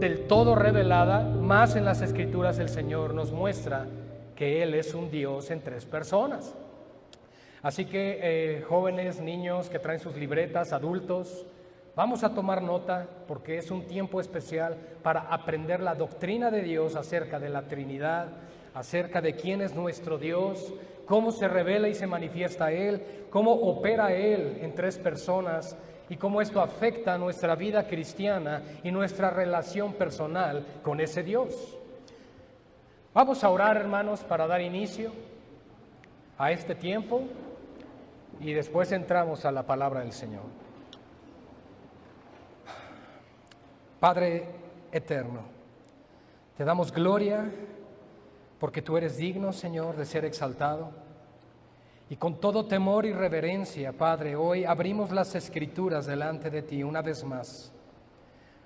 del todo revelada, más en las Escrituras el Señor nos muestra que Él es un Dios en tres personas. Así que jóvenes, niños que traen sus libretas, adultos, vamos a tomar nota porque es un tiempo especial para aprender la doctrina de Dios acerca de la Trinidad, acerca de quién es nuestro Dios, cómo se revela y se manifiesta Él, cómo opera Él en tres personas y cómo esto afecta nuestra vida cristiana y nuestra relación personal con ese Dios. Vamos a orar, hermanos, para dar inicio a este tiempo y después entramos a la palabra del Señor. Padre eterno, te damos gloria porque tú eres digno, Señor, de ser exaltado. Y con todo temor y reverencia, Padre, hoy abrimos las Escrituras delante de ti una vez más.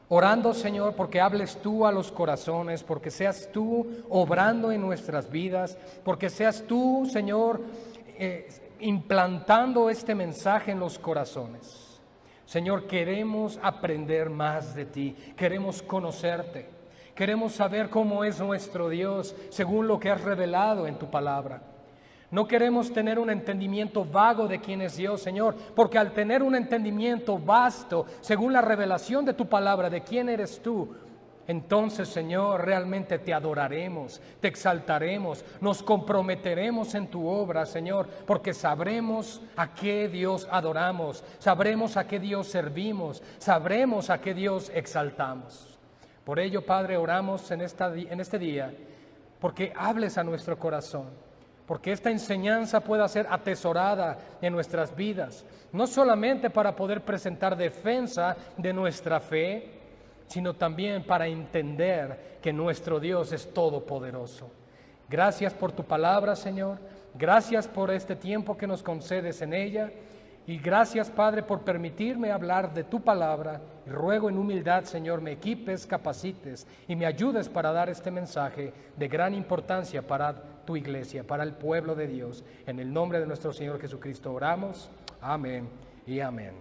Orando, Señor, porque hables tú a los corazones, porque seas tú obrando en nuestras vidas, porque seas tú, Señor, implantando este mensaje en los corazones. Señor, queremos aprender más de ti, queremos conocerte, queremos saber cómo es nuestro Dios según lo que has revelado en tu palabra. No queremos tener un entendimiento vago de quién es Dios, Señor, porque al tener un entendimiento vasto, según la revelación de tu palabra, de quién eres tú, entonces, Señor, realmente te adoraremos, te exaltaremos, nos comprometeremos en tu obra, Señor, porque sabremos a qué Dios adoramos, sabremos a qué Dios servimos, sabremos a qué Dios exaltamos. Por ello, Padre, oramos en este día, porque hables a nuestro corazón, porque esta enseñanza pueda ser atesorada en nuestras vidas, no solamente para poder presentar defensa de nuestra fe, sino también para entender que nuestro Dios es todopoderoso. Gracias por tu palabra, Señor. Gracias por este tiempo que nos concedes en ella. Y gracias, Padre, por permitirme hablar de tu palabra. Y ruego en humildad, Señor, me equipes, capacites y me ayudes para dar este mensaje de gran importancia para tu iglesia, para el pueblo de Dios. En el nombre de nuestro Señor Jesucristo oramos. Amén y amén.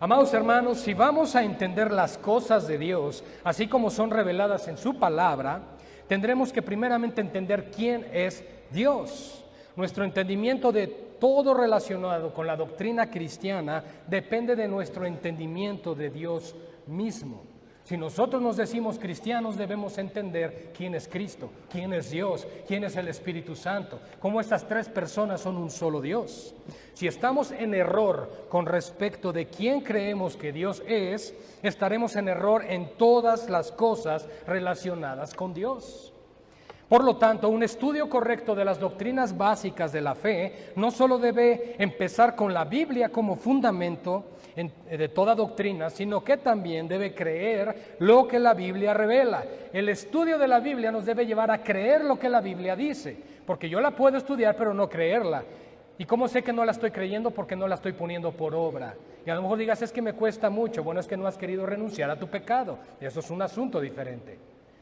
Amados hermanos, si vamos a entender las cosas de Dios, así como son reveladas en su palabra, tendremos que primeramente entender quién es Dios. Nuestro entendimiento de todo relacionado con la doctrina cristiana depende de nuestro entendimiento de Dios mismo. Si nosotros nos decimos cristianos, debemos entender quién es Cristo, quién es Dios, quién es el Espíritu Santo, cómo estas tres personas son un solo Dios. Si estamos en error con respecto de quién creemos que Dios es, estaremos en error en todas las cosas relacionadas con Dios. Por lo tanto, un estudio correcto de las doctrinas básicas de la fe no solo debe empezar con la Biblia como fundamento de toda doctrina, sino que también debe creer lo que la Biblia revela. El estudio de la Biblia nos debe llevar a creer lo que la Biblia dice, porque yo la puedo estudiar pero no creerla. ¿Y cómo sé que no la estoy creyendo? Porque no la estoy poniendo por obra. Y a lo mejor digas, es que me cuesta mucho. Bueno, es que no has querido renunciar a tu pecado. Eso es un asunto diferente.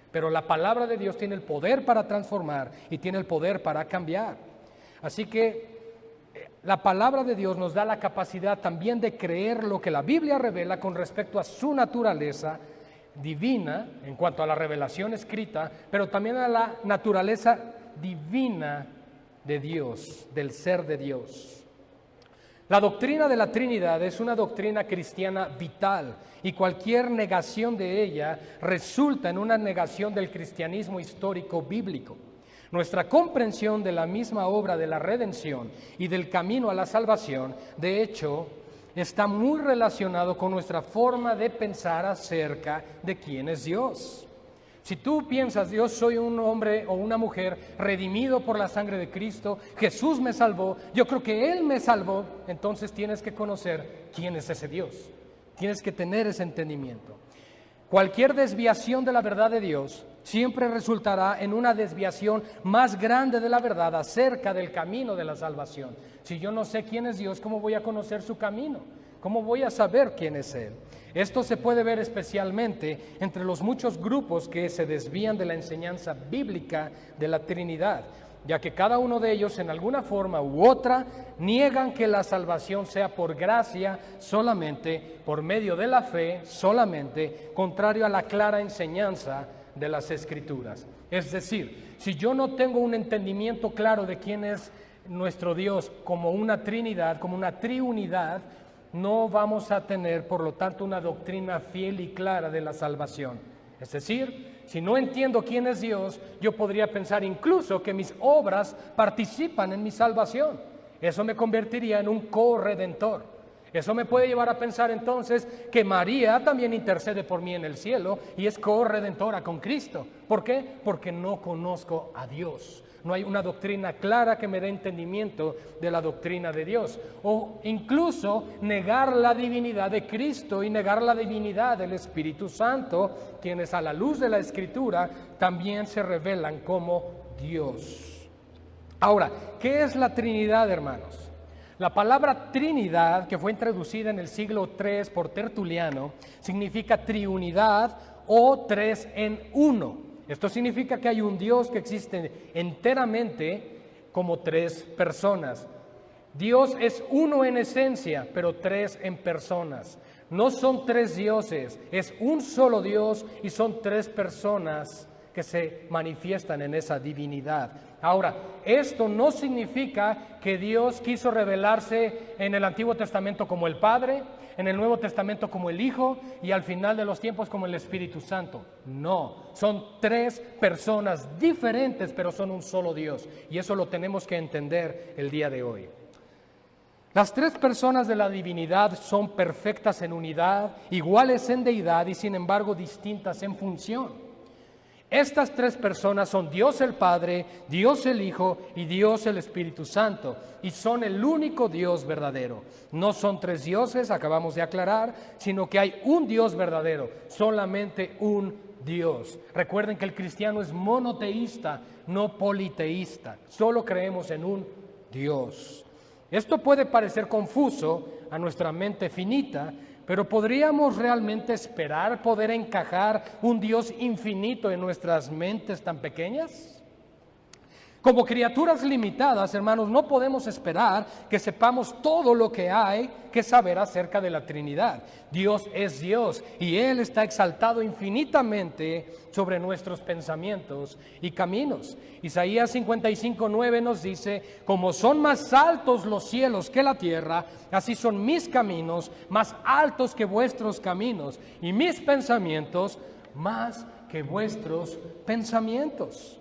Pero la palabra de Dios tiene el poder para transformar y tiene el poder para cambiar. Así que la palabra de Dios nos da la capacidad también de creer lo que la Biblia revela con respecto a su naturaleza divina, en cuanto a la revelación escrita, pero también a la naturaleza divina de Dios, del ser de Dios. La doctrina de la Trinidad es una doctrina cristiana vital y cualquier negación de ella resulta en una negación del cristianismo histórico bíblico. Nuestra comprensión de la misma obra de la redención y del camino a la salvación, de hecho, está muy relacionado con nuestra forma de pensar acerca de quién es Dios. Si tú piensas, Dios, soy un hombre o una mujer redimido por la sangre de Cristo, Jesús me salvó, yo creo que Él me salvó, entonces tienes que conocer quién es ese Dios. Tienes que tener ese entendimiento. Cualquier desviación de la verdad de Dios siempre resultará en una desviación más grande de la verdad acerca del camino de la salvación. Si yo no sé quién es Dios, ¿cómo voy a conocer su camino? ¿Cómo voy a saber quién es Él? Esto se puede ver especialmente entre los muchos grupos que se desvían de la enseñanza bíblica de la Trinidad. ya que cada uno de ellos en alguna forma u otra niegan que la salvación sea por gracia solamente, por medio de la fe solamente, contrario a la clara enseñanza de las Escrituras. Es decir, si yo no tengo un entendimiento claro de quién es nuestro Dios como una Trinidad, como una triunidad, no vamos a tener, por lo tanto, una doctrina fiel y clara de la salvación. Es decir, si no entiendo quién es Dios, yo podría pensar incluso que mis obras participan en mi salvación. Eso me convertiría en un corredentor. Eso me puede llevar a pensar entonces que María también intercede por mí en el cielo y es corredentora con Cristo. ¿Por qué? Porque no conozco a Dios. No hay una doctrina clara que me dé entendimiento de la doctrina de Dios. O incluso negar la divinidad de Cristo y negar la divinidad del Espíritu Santo, quienes a la luz de la Escritura también se revelan como Dios. Ahora, ¿qué es la Trinidad, hermanos? La palabra Trinidad, que fue introducida en el siglo III por Tertuliano, significa triunidad o tres en uno. Esto significa que hay un Dios que existe enteramente como tres personas. Dios es uno en esencia, pero tres en personas. No son tres dioses, es un solo Dios y son tres personas que se manifiestan en esa divinidad. Ahora, esto no significa que Dios quiso revelarse en el Antiguo Testamento como el Padre, en el Nuevo Testamento como el Hijo y al final de los tiempos como el Espíritu Santo. No, son tres personas diferentes, pero son un solo Dios. Y eso lo tenemos que entender el día de hoy. Las tres personas de la divinidad son perfectas en unidad, iguales en deidad y sin embargo distintas en función. Estas tres personas son Dios el Padre, Dios el Hijo y Dios el Espíritu Santo, y son el único Dios verdadero. No son tres dioses, acabamos de aclarar, sino que hay un Dios verdadero, solamente un Dios. Recuerden que el cristiano es monoteísta, no politeísta, solo creemos en un Dios. Esto puede parecer confuso a nuestra mente finita, pero ¿podríamos realmente esperar poder encajar un Dios infinito en nuestras mentes tan pequeñas? Como criaturas limitadas, hermanos, no podemos esperar que sepamos todo lo que hay que saber acerca de la Trinidad. Dios es Dios y Él está exaltado infinitamente sobre nuestros pensamientos y caminos. Isaías 55:9 nos dice: como son más altos los cielos que la tierra, así son mis caminos más altos que vuestros caminos, y mis pensamientos más que vuestros pensamientos.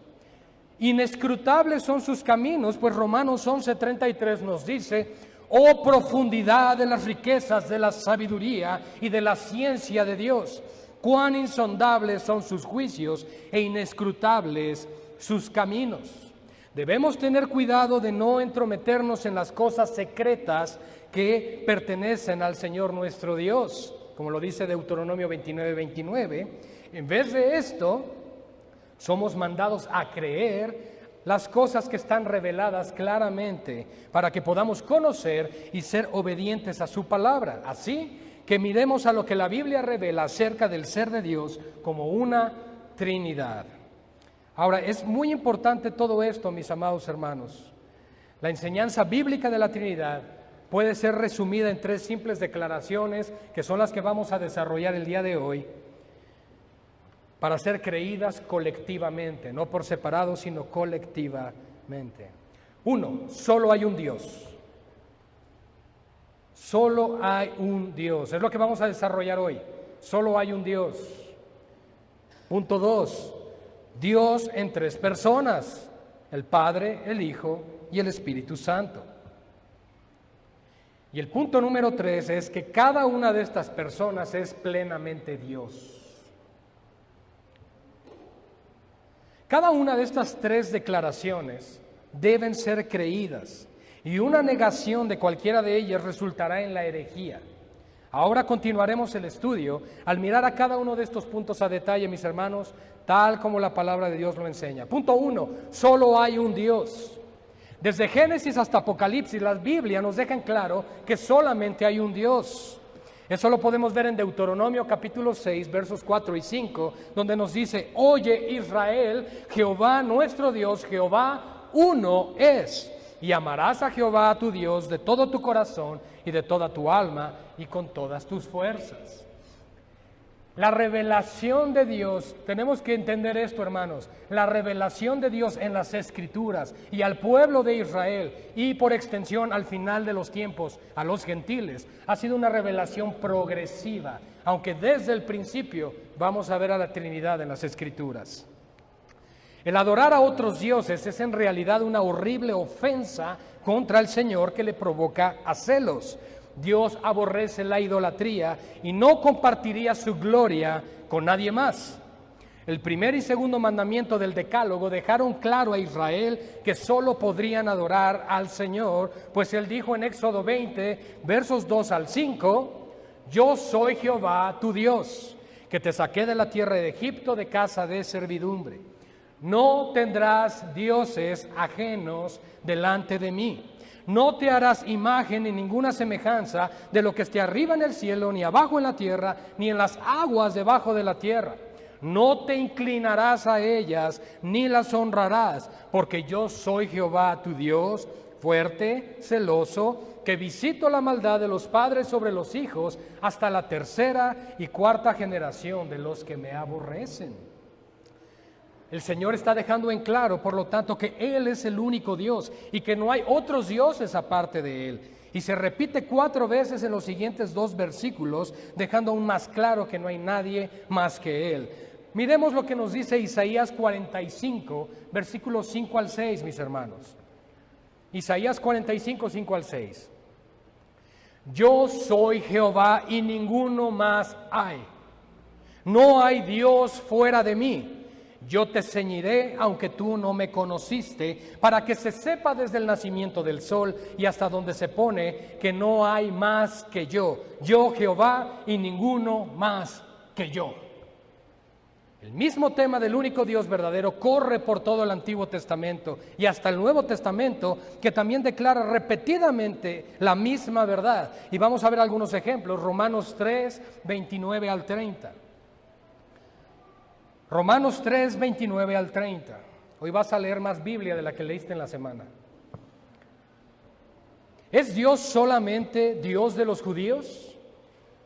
Inescrutables son sus caminos, pues Romanos 11:33 nos dice: oh profundidad de las riquezas de la sabiduría y de la ciencia de Dios, cuán insondables son sus juicios e inescrutables sus caminos. Debemos tener cuidado de no entrometernos en las cosas secretas que pertenecen al Señor nuestro Dios, como lo dice Deuteronomio 29:29. En vez de esto, somos mandados a creer las cosas que están reveladas claramente para que podamos conocer y ser obedientes a su palabra. Así que miremos a lo que la Biblia revela acerca del ser de Dios como una Trinidad. Ahora, es muy importante todo esto, mis amados hermanos. La enseñanza bíblica de la Trinidad puede ser resumida en tres simples declaraciones que son las que vamos a desarrollar el día de hoy, para ser creídas colectivamente, no por separado, sino colectivamente. 1. Solo hay un Dios. Solo hay un Dios. Es lo que vamos a desarrollar hoy. Solo hay un Dios. Punto 2. Dios en tres personas: el Padre, el Hijo y el Espíritu Santo. Y el punto número 3 es que cada una de estas personas es plenamente Dios. Cada una de estas tres declaraciones deben ser creídas y una negación de cualquiera de ellas resultará en la herejía. Ahora continuaremos el estudio al mirar a cada uno de estos puntos a detalle, mis hermanos, tal como la palabra de Dios lo enseña. Punto 1. Solo hay un Dios. Desde Génesis hasta Apocalipsis, la Biblia nos deja en claro que solamente hay un Dios. Eso lo podemos ver en Deuteronomio capítulo 6, versos 4 y 5, donde nos dice: oye Israel, Jehová nuestro Dios, Jehová uno es. Y amarás a Jehová tu Dios de todo tu corazón y de toda tu alma y con todas tus fuerzas. La revelación de Dios, tenemos que entender esto, hermanos, la revelación de Dios en las Escrituras y al pueblo de Israel y por extensión al final de los tiempos a los gentiles, ha sido una revelación progresiva, aunque desde el principio vamos a ver a la Trinidad en las Escrituras. El adorar a otros dioses es en realidad una horrible ofensa contra el Señor que le provoca a celos. Dios aborrece la idolatría y no compartiría su gloria con nadie más. El primer y segundo mandamiento del Decálogo dejaron claro a Israel que solo podrían adorar al Señor, pues Él dijo en Éxodo 20, versos 2 al 5, yo soy Jehová tu Dios, que te saqué de la tierra de Egipto de casa de servidumbre. No tendrás dioses ajenos delante de mí. No te harás imagen ni ninguna semejanza de lo que esté arriba en el cielo, ni abajo en la tierra, ni en las aguas debajo de la tierra. No te inclinarás a ellas, ni las honrarás, porque yo soy Jehová tu Dios, fuerte, celoso, que visito la maldad de los padres sobre los hijos, hasta la tercera y cuarta generación de los que me aborrecen. El Señor está dejando en claro, por lo tanto, que Él es el único Dios y que no hay otros dioses aparte de Él. Y se repite 4 veces en los siguientes 2 versículos, dejando aún más claro que no hay nadie más que Él. Miremos lo que nos dice Isaías 45, versículos 5 al 6, mis hermanos. Isaías 45, 5 al 6. Yo soy Jehová y ninguno más hay. No hay Dios fuera de mí. Yo te ceñiré, aunque tú no me conociste, para que se sepa desde el nacimiento del sol y hasta donde se pone que no hay más que yo Jehová y ninguno más que yo. El mismo tema del único Dios verdadero corre por todo el Antiguo Testamento y hasta el Nuevo Testamento, que también declara repetidamente la misma verdad. Y vamos a ver algunos ejemplos. Romanos 3, 29 al 30. Romanos 3, 29 al 30. Hoy vas a leer más Biblia de la que leíste en la semana. ¿Es Dios solamente Dios de los judíos?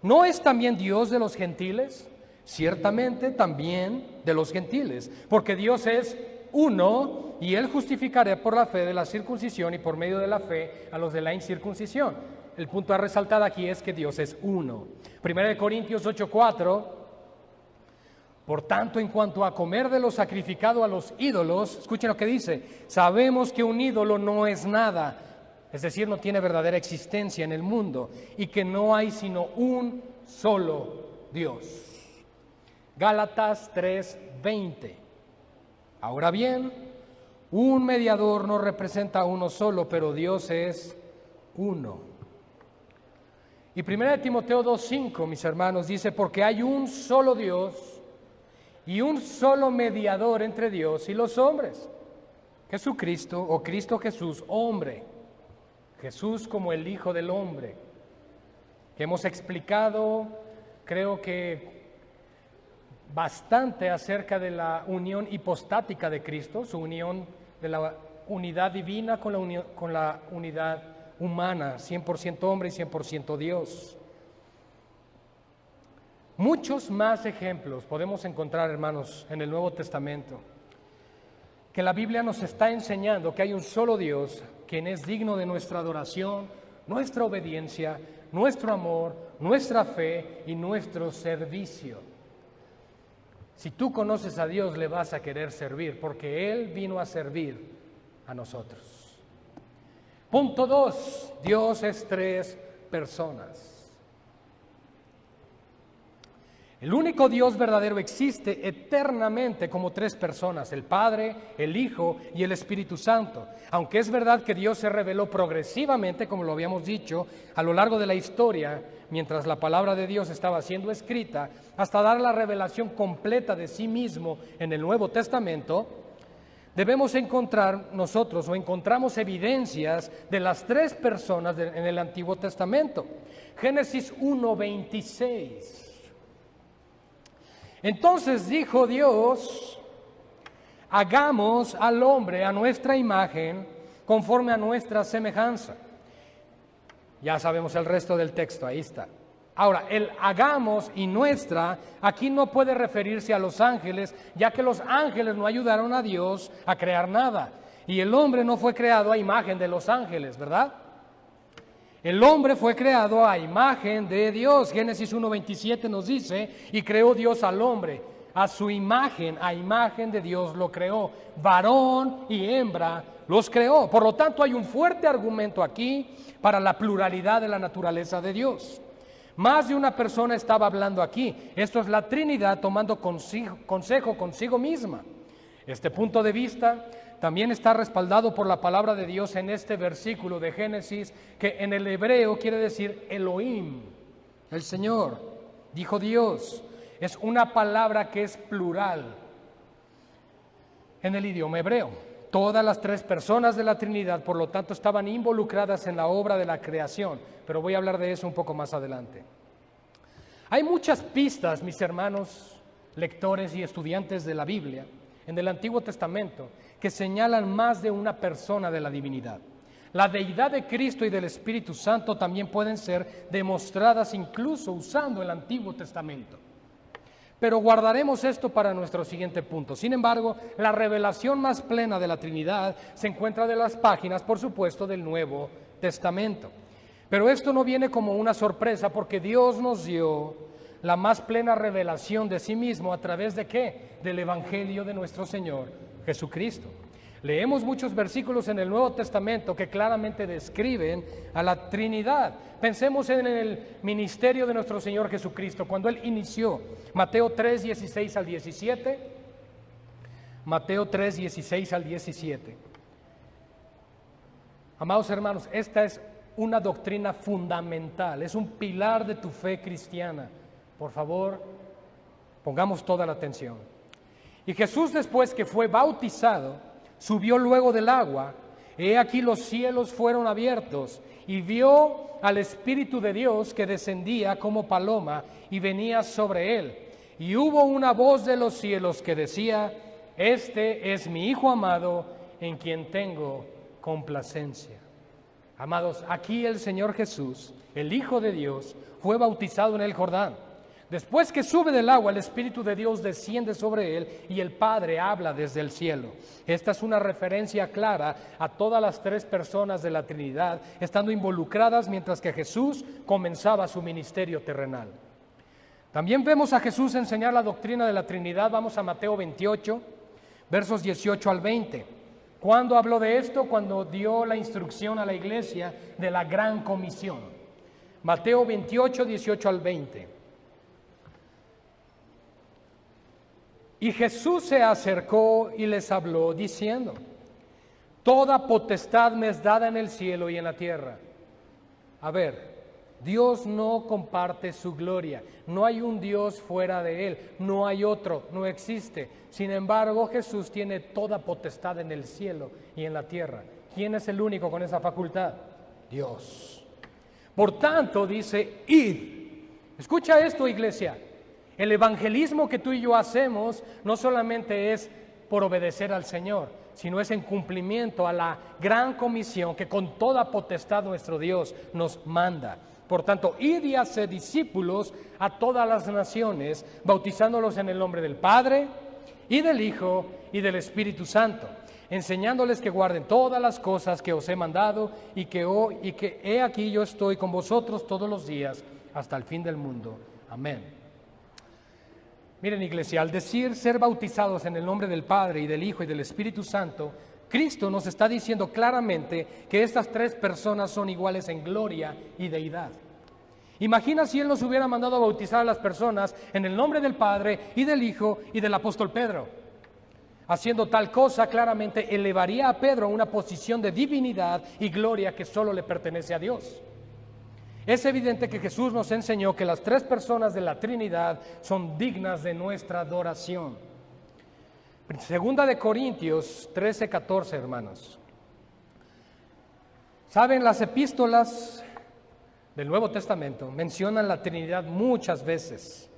¿No es también Dios de los gentiles? Ciertamente también de los gentiles, porque Dios es uno y Él justificará por la fe de la circuncisión y por medio de la fe a los de la incircuncisión. El punto a resaltar aquí es que Dios es uno. 1 Corintios 8:4. Por tanto, en cuanto a comer de lo sacrificado a los ídolos, escuchen lo que dice, sabemos que un ídolo no es nada, es decir, no tiene verdadera existencia en el mundo, y que no hay sino un solo Dios. Gálatas 3:20. Ahora bien, un mediador no representa a uno solo, pero Dios es uno. Y 1 Timoteo 2:5, mis hermanos, dice, porque hay un solo Dios y un solo mediador entre Dios y los hombres, Jesucristo o Cristo Jesús, hombre, Jesús como el Hijo del Hombre, que hemos explicado, creo que bastante acerca de la unión hipostática de Cristo, su unión de la unidad divina con la unidad humana, 100% hombre y 100% Dios. Muchos más ejemplos podemos encontrar, hermanos, en el Nuevo Testamento, que la Biblia nos está enseñando que hay un solo Dios, quien es digno de nuestra adoración, nuestra obediencia, nuestro amor, nuestra fe y nuestro servicio. Si tú conoces a Dios, le vas a querer servir, porque Él vino a servir a nosotros. Punto 2, Dios es 3 personas. El único Dios verdadero existe eternamente como 3 personas, el Padre, el Hijo y el Espíritu Santo. Aunque es verdad que Dios se reveló progresivamente, como lo habíamos dicho, a lo largo de la historia, mientras la palabra de Dios estaba siendo escrita, hasta dar la revelación completa de sí mismo en el Nuevo Testamento, debemos encontrar nosotros o encontramos evidencias de las 3 personas en el Antiguo Testamento. Génesis 1:26. Entonces dijo Dios, hagamos al hombre a nuestra imagen, conforme a nuestra semejanza. Ya sabemos el resto del texto, ahí está. Ahora, el hagamos y nuestra, aquí no puede referirse a los ángeles, ya que los ángeles no ayudaron a Dios a crear nada. Y el hombre no fue creado a imagen de los ángeles, ¿verdad? El hombre fue creado a imagen de Dios. Génesis 1:27 nos dice, y creó Dios al hombre, a su imagen, a imagen de Dios lo creó. Varón y hembra los creó. Por lo tanto, hay un fuerte argumento aquí para la pluralidad de la naturaleza de Dios. Más de una persona estaba hablando aquí. Esto es la Trinidad tomando consejo consigo misma. Este punto de vista también está respaldado por la palabra de Dios en este versículo de Génesis, que en el hebreo quiere decir Elohim, el Señor, dijo Dios. Es una palabra que es plural en el idioma hebreo. Todas las tres personas de la Trinidad, por lo tanto, estaban involucradas en la obra de la creación, pero voy a hablar de eso un poco más adelante. Hay muchas pistas, mis hermanos, lectores y estudiantes de la Biblia, en el Antiguo Testamento, que señalan más de una persona de la divinidad. La deidad de Cristo y del Espíritu Santo también pueden ser demostradas incluso usando el Antiguo Testamento. Pero guardaremos esto para nuestro siguiente punto. Sin embargo, la revelación más plena de la Trinidad se encuentra de las páginas, por supuesto, del Nuevo Testamento. Pero esto no viene como una sorpresa, porque Dios nos dio la más plena revelación de sí mismo a través de ¿qué? Del Evangelio de nuestro Señor Jesucristo. Leemos muchos versículos en el Nuevo Testamento que claramente describen a la Trinidad. Pensemos en el ministerio de nuestro Señor Jesucristo, cuando Él inició. Mateo 3, 16 al 17. Mateo 3, 16 al 17. Amados hermanos, esta es una doctrina fundamental, es un pilar de tu fe cristiana. Por favor, pongamos toda la atención. Y Jesús, después que fue bautizado, subió luego del agua. He aquí los cielos fueron abiertos, y vio al Espíritu de Dios que descendía como paloma y venía sobre él. Y hubo una voz de los cielos que decía: Este es mi Hijo amado, en quien tengo complacencia. Amados, aquí el Señor Jesús, el Hijo de Dios, fue bautizado en el Jordán. Después que sube del agua, el Espíritu de Dios desciende sobre él y el Padre habla desde el cielo. Esta es una referencia clara a todas las tres personas de la Trinidad, estando involucradas mientras que Jesús comenzaba su ministerio terrenal. También vemos a Jesús enseñar la doctrina de la Trinidad. Vamos a Mateo 28, versos 18 al 20. ¿Cuándo habló de esto? Cuando dio la instrucción a la iglesia de la gran comisión. Mateo 28, 18 al 20. Y Jesús se acercó y les habló diciendo: Toda potestad me es dada en el cielo y en la tierra. A ver, Dios no comparte su gloria. No hay un Dios fuera de Él. No hay otro, no existe. Sin embargo, Jesús tiene toda potestad en el cielo y en la tierra. ¿Quién es el único con esa facultad? Dios. Por tanto, dice: id. Escucha esto, iglesia. El evangelismo que tú y yo hacemos no solamente es por obedecer al Señor, sino es en cumplimiento a la gran comisión que con toda potestad nuestro Dios nos manda. Por tanto, id y haced discípulos a todas las naciones, bautizándolos en el nombre del Padre y del Hijo y del Espíritu Santo, enseñándoles que guarden todas las cosas que os he mandado y que he aquí yo estoy con vosotros todos los días hasta el fin del mundo. Amén. Miren, iglesia, al decir ser bautizados en el nombre del Padre y del Hijo y del Espíritu Santo, Cristo nos está diciendo claramente que estas tres personas son iguales en gloria y deidad. Imagina si Él nos hubiera mandado a bautizar a las personas en el nombre del Padre y del Hijo y del apóstol Pedro. Haciendo tal cosa, claramente elevaría a Pedro a una posición de divinidad y gloria que solo le pertenece a Dios. Es evidente que Jesús nos enseñó que las tres personas de la Trinidad son dignas de nuestra adoración. Segunda de Corintios 13, 14, hermanos. Saben, las epístolas del Nuevo Testamento mencionan la Trinidad muchas veces,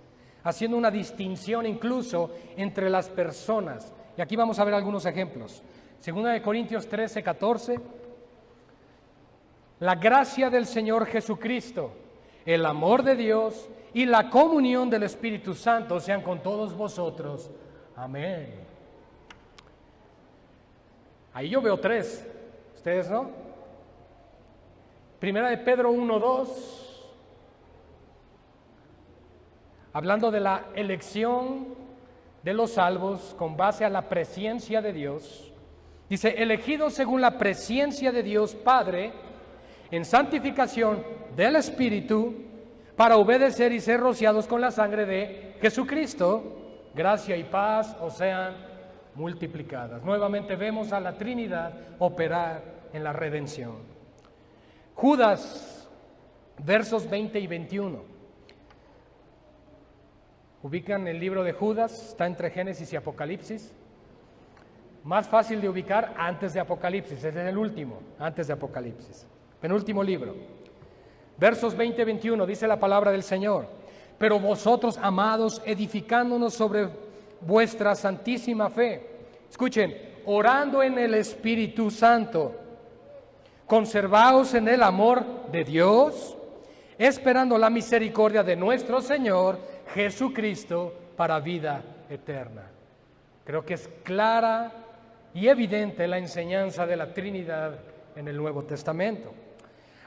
haciendo una distinción incluso entre las personas. Y aquí vamos a ver algunos ejemplos. Segunda de Corintios 13, 14. La gracia del Señor Jesucristo, el amor de Dios y la comunión del Espíritu Santo sean con todos vosotros. Amén. Ahí yo veo 3. ¿Ustedes no? Primera de Pedro 1, 2. Hablando de la elección de los salvos con base a la presciencia de Dios. Dice, elegidos según la presciencia de Dios Padre, en santificación del Espíritu, para obedecer y ser rociados con la sangre de Jesucristo, gracia y paz os sean multiplicadas. Nuevamente vemos a la Trinidad operar en la redención. Judas, versos 20 y 21. Ubican el libro de Judas, está entre Génesis y Apocalipsis. Más fácil de ubicar antes de Apocalipsis, ese es el último, antes de Apocalipsis. Penúltimo libro. Versos 20 y 21, dice la palabra del Señor. Pero vosotros, amados, edificándonos sobre vuestra santísima fe. Escuchen, orando en el Espíritu Santo, conservaos en el amor de Dios, esperando la misericordia de nuestro Señor Jesucristo para vida eterna. Creo que es clara y evidente la enseñanza de la Trinidad en el Nuevo Testamento.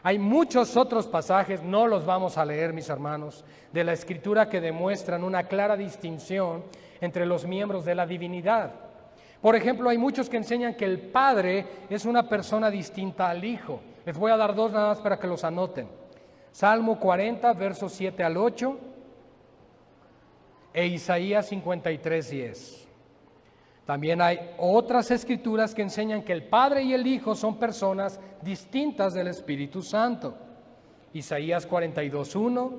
Hay muchos otros pasajes, no los vamos a leer, mis hermanos, de la Escritura que demuestran una clara distinción entre los miembros de la divinidad. Por ejemplo, hay muchos que enseñan que el Padre es una persona distinta al Hijo. Les voy a dar 2 nada más para que los anoten. Salmo 40, versos 7 al 8. E Isaías 53, 10. También hay otras escrituras que enseñan que el Padre y el Hijo son personas distintas del Espíritu Santo. Isaías 42, 1,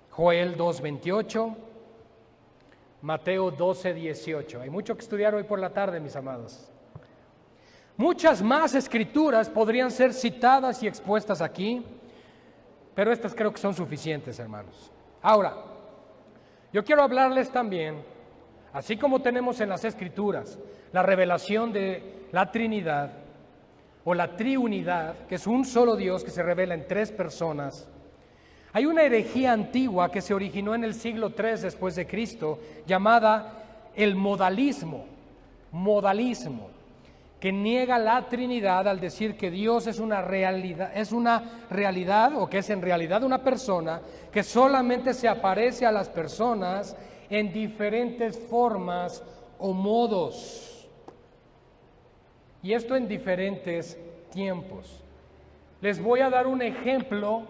Joel 2, 28, Mateo 12, 18. Hay mucho que estudiar hoy por la tarde, mis amados. Muchas más escrituras podrían ser citadas y expuestas aquí, pero estas creo que son suficientes, hermanos. Ahora, yo quiero hablarles también, así como tenemos en las Escrituras la revelación de la Trinidad o la triunidad, que es un solo Dios que se revela en 3 personas. Hay una herejía antigua que se originó en el siglo III después de Cristo, llamada el modalismo, que niega la Trinidad al decir que Dios es una realidad o que es en realidad una persona que solamente se aparece a las personas en diferentes formas o modos, y esto en diferentes tiempos. Les voy a dar un ejemplo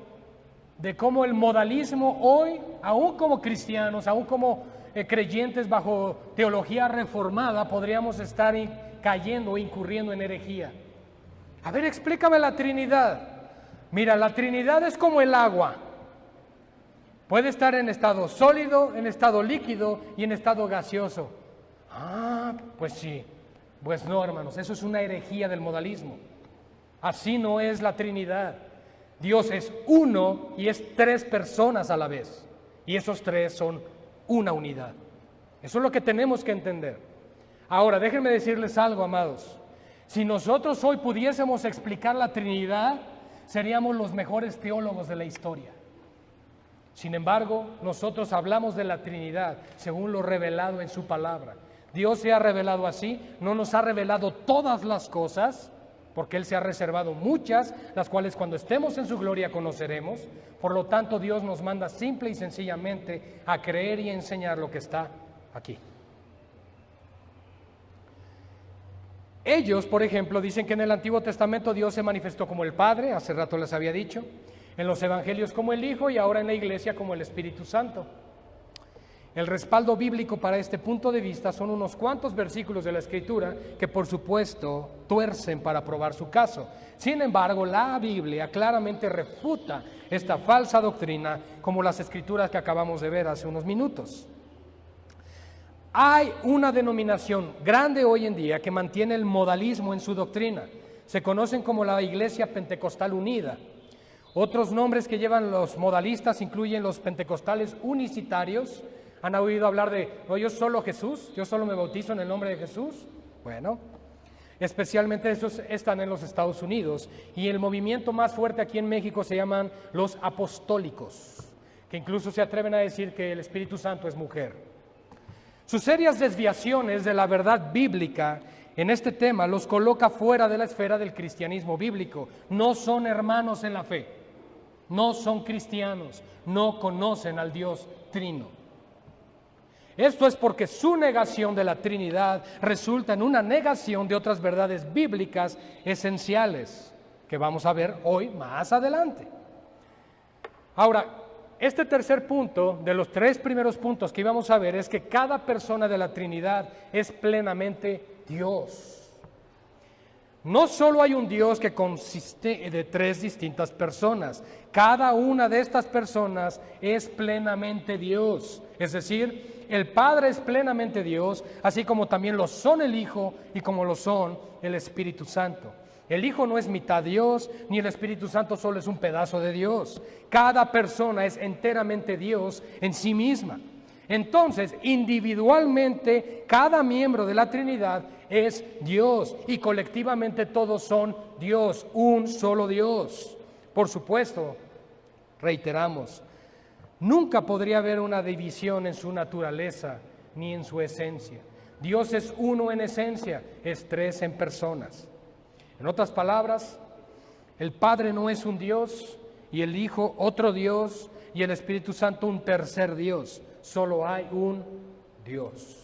de cómo el modalismo hoy, aún como cristianos, aún como creyentes bajo teología reformada, podríamos estar cayendo o incurriendo en herejía. A ver, explícame la Trinidad. Mira, la Trinidad es como el agua. Puede estar en estado sólido, en estado líquido y en estado gaseoso. Ah, pues sí. Pues no, hermanos, eso es una herejía del modalismo. Así no es la Trinidad. Dios es uno y es 3 personas a la vez. Y esos 3 son una unidad. Eso es lo que tenemos que entender. Ahora, déjenme decirles algo, amados. Si nosotros hoy pudiésemos explicar la Trinidad, seríamos los mejores teólogos de la historia. Sin embargo, nosotros hablamos de la Trinidad según lo revelado en su palabra. Dios se ha revelado así, no nos ha revelado todas las cosas, porque Él se ha reservado muchas, las cuales cuando estemos en su gloria conoceremos. Por lo tanto, Dios nos manda simple y sencillamente a creer y enseñar lo que está aquí. Ellos, por ejemplo, dicen que en el Antiguo Testamento Dios se manifestó como el Padre, hace rato les había dicho, en los Evangelios como el Hijo y ahora en la Iglesia como el Espíritu Santo. El respaldo bíblico para este punto de vista son unos cuantos versículos de la Escritura que por supuesto tuercen para probar su caso. Sin embargo, la Biblia claramente refuta esta falsa doctrina, como las Escrituras que acabamos de ver hace unos minutos. Hay una denominación grande hoy en día que mantiene el modalismo en su doctrina. Se conocen como la Iglesia Pentecostal Unida. Otros nombres que llevan los modalistas incluyen los pentecostales unicitarios, ¿Han oído hablar de, no, yo solo Jesús, yo solo me bautizo en el nombre de Jesús? Bueno, especialmente esos están en los Estados Unidos, y el movimiento más fuerte aquí en México se llaman los apostólicos, que incluso se atreven a decir que el Espíritu Santo es mujer. Sus serias desviaciones de la verdad bíblica en este tema los coloca fuera de la esfera del cristianismo bíblico. No son hermanos en la fe, no son cristianos, no conocen al Dios Trino. Esto es porque su negación de la Trinidad resulta en una negación de otras verdades bíblicas esenciales que vamos a ver hoy más adelante. Ahora, este tercer punto, de los tres primeros puntos que íbamos a ver, es que cada persona de la Trinidad es plenamente Dios. No solo hay un Dios que consiste de tres distintas personas, cada una de estas personas es plenamente Dios. Es decir, el Padre es plenamente Dios, así como también lo son el Hijo y como lo son el Espíritu Santo. El Hijo no es mitad Dios, ni el Espíritu Santo solo es un pedazo de Dios. Cada persona es enteramente Dios en sí misma. Entonces, individualmente, cada miembro de la Trinidad es Dios y colectivamente todos son Dios, un solo Dios. Por supuesto, reiteramos, nunca podría haber una división en su naturaleza ni en su esencia. Dios es uno en esencia, es tres en personas. En otras palabras, el Padre no es un Dios y el Hijo otro Dios y el Espíritu Santo un tercer Dios. Solo hay un Dios.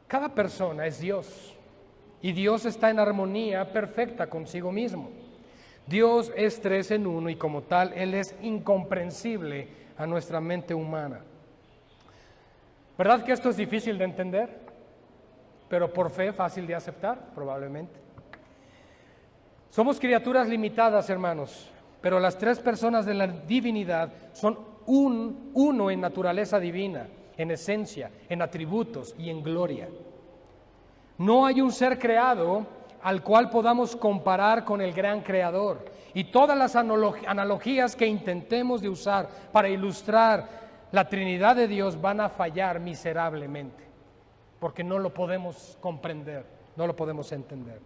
Cada persona es Dios y Dios está en armonía perfecta consigo mismo. Dios es tres en uno y como tal, Él es incomprensible a nuestra mente humana. ¿Verdad que esto es difícil de entender? Pero por fe fácil de aceptar, probablemente. Somos criaturas limitadas, hermanos, pero las tres personas de la divinidad son uno en naturaleza divina, en esencia, en atributos y en gloria. No hay un ser creado al cual podamos comparar con el gran creador. Y todas las analogías que intentemos de usar para ilustrar la Trinidad de Dios van a fallar miserablemente, porque no lo podemos comprender, no lo podemos entender.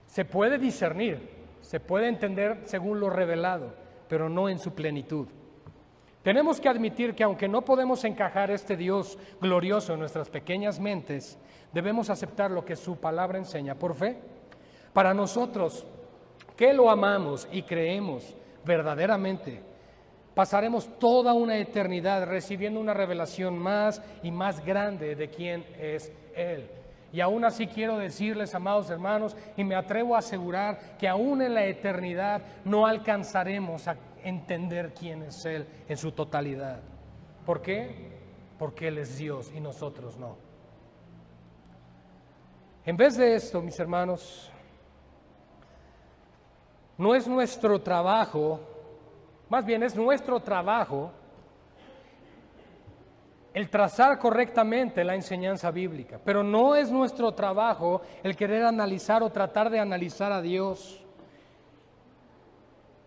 Se puede discernir, se puede entender según lo revelado, pero no en su plenitud. Tenemos que admitir que aunque no podemos encajar este Dios glorioso en nuestras pequeñas mentes, debemos aceptar lo que su palabra enseña por fe. Para nosotros, que lo amamos y creemos verdaderamente, pasaremos toda una eternidad recibiendo una revelación más y más grande de quién es Él. Y aún así quiero decirles, amados hermanos, y me atrevo a asegurar que aún en la eternidad no alcanzaremos a entender quién es Él en su totalidad. ¿Por qué? Porque Él es Dios y nosotros no. En vez de esto, mis hermanos, no es nuestro trabajo, más bien es nuestro trabajo el trazar correctamente la enseñanza bíblica, pero no es nuestro trabajo el querer analizar o tratar de analizar a Dios